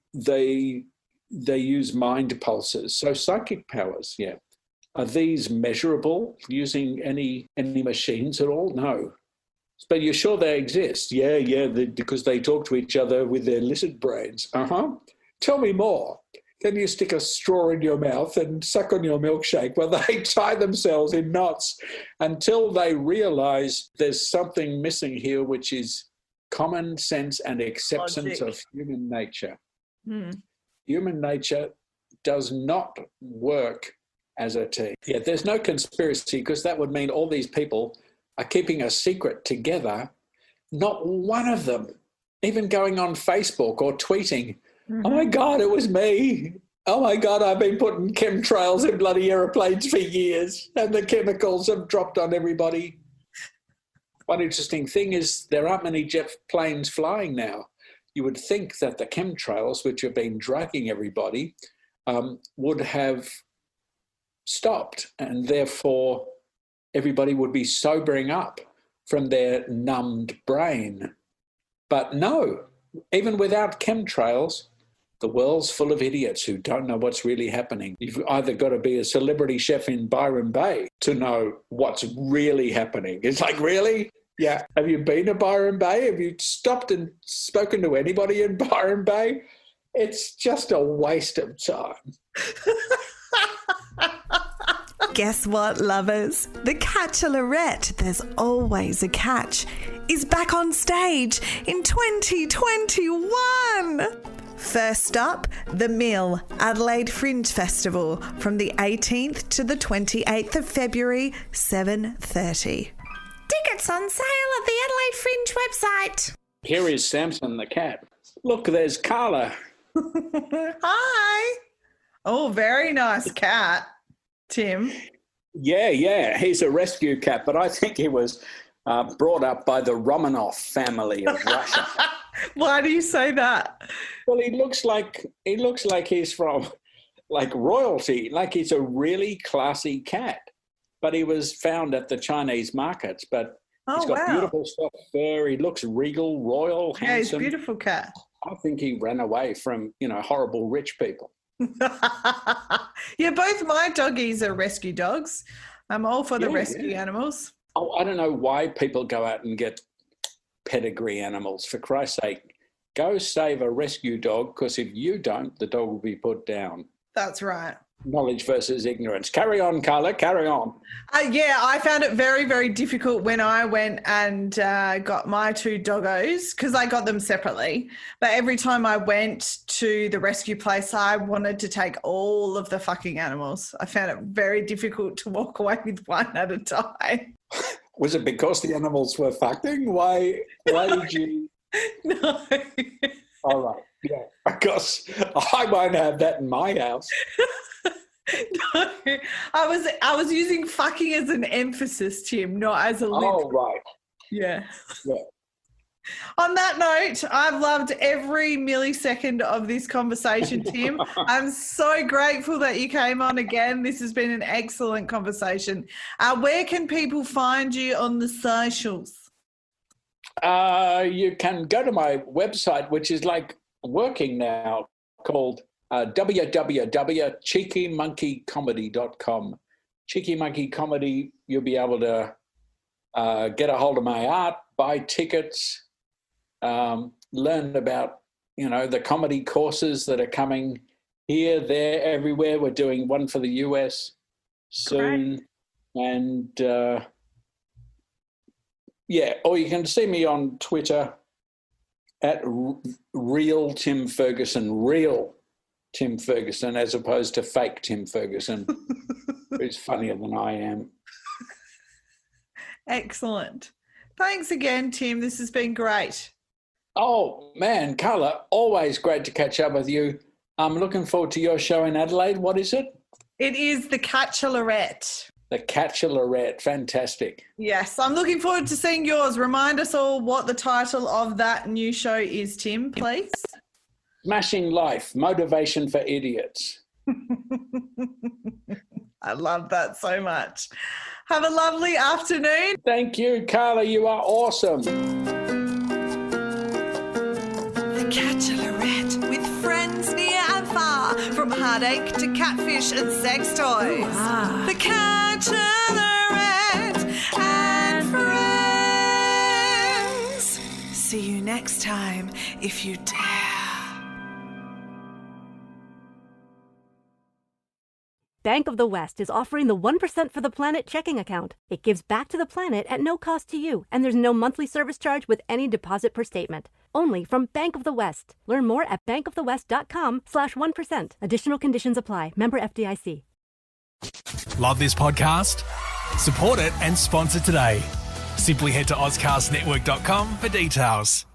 use mind pulses. So psychic powers, Are these measurable using any machines at all? No. But you're sure they exist? Yeah, because they talk to each other with their lizard brains. Tell me more. Then you stick a straw in your mouth and suck on your milkshake while they tie themselves in knots until they realize there's something missing here, which is common sense and acceptance of human nature. Human nature does not work as a team. Yeah, there's no conspiracy, because that would mean all these people are keeping a secret together. Not one of them even going on Facebook or tweeting, oh my God, it was me. Oh my God, I've been putting chemtrails in bloody aeroplanes for years, and the chemicals have dropped on everybody. One interesting thing is there aren't many jet planes flying now. You would think that the chemtrails, which have been drugging everybody, would have stopped, and therefore everybody would be sobering up from their numbed brain. But no, even without chemtrails, the world's full of idiots who don't know what's really happening. You've either got to be a celebrity chef in Byron Bay to know what's really happening. It's like, really? Yeah. Have you been to Byron Bay? Have you stopped and spoken to anybody in Byron Bay? It's just a waste of time. Guess what, lovers? The Catchalorette, There's Always a Catch, is back on stage in 2021. First up, The Mill, Adelaide Fringe Festival from the 18th to the 28th of February, 7:30. Tickets on sale at the Adelaide Fringe website. Here is Samson the cat. Look, there's Carla. Hi. Oh, very nice cat, Tim. Yeah. He's a rescue cat, but I think he was brought up by the Romanov family of Russia. Why do you say that? Well, he looks like he's from like royalty, like he's a really classy cat. But he was found at the Chinese markets. But he's got beautiful soft fur. He looks regal, royal, handsome. Yeah, he's a beautiful cat. I think he ran away from, horrible rich people. Yeah, both my doggies are rescue dogs. I'm all for the rescue animals. Oh, I don't know why people go out and get pedigree animals. For Christ's sake, go save a rescue dog, because if you don't, the dog will be put down. That's right. Knowledge versus ignorance. Carry on, Carla, carry on. I found it very, very difficult when I went and got my two doggos, because I got them separately. But every time I went to the rescue place, I wanted to take all of the fucking animals. I found it very difficult to walk away with one at a time. Was it because the animals were fucking? Why did you? No. All right. Yeah, because I won't have that in my house. No, I was using fucking as an emphasis, Tim, not as a lip. Oh, right. Yeah. Yeah. On that note, I've loved every millisecond of this conversation, Tim. I'm so grateful that you came on again. This has been an excellent conversation. Where can people find you on the socials? You can go to my website, which is like working now, called www.cheekymonkeycomedy.com. Cheeky Monkey Comedy, you'll be able to get a hold of my art, buy tickets, learn about, the comedy courses that are coming here, there, everywhere. We're doing one for the US soon. Great. And or you can see me on Twitter at Real Tim Ferguson, Real Tim Ferguson, as opposed to fake Tim Ferguson, who's funnier than I am. Excellent. Thanks again, Tim. This has been great. Oh, man, Carla, always great to catch up with you. I'm looking forward to your show in Adelaide. What is it? It is The Catchalorette. The Catchalorette. Fantastic. Yes, I'm looking forward to seeing yours. Remind us all what the title of that new show is, Tim, please. Smashing Life, Motivation for Idiots. I love that so much. Have a lovely afternoon. Thank you, Carla. You are awesome. The Catchalorette, with friends near and far, from heartache to catfish and sex toys. Ooh, The Catchalorette and friends. See you next time, if you dare. Bank of the West is offering the 1% for the Planet checking account. It gives back to the planet at no cost to you, and there's no monthly service charge with any deposit per statement. Only from Bank of the West. Learn more at bankofthewest.com/1%. Additional conditions apply. Member FDIC. Love this podcast? Support it and sponsor today. Simply head to AuscastNetwork.com for details.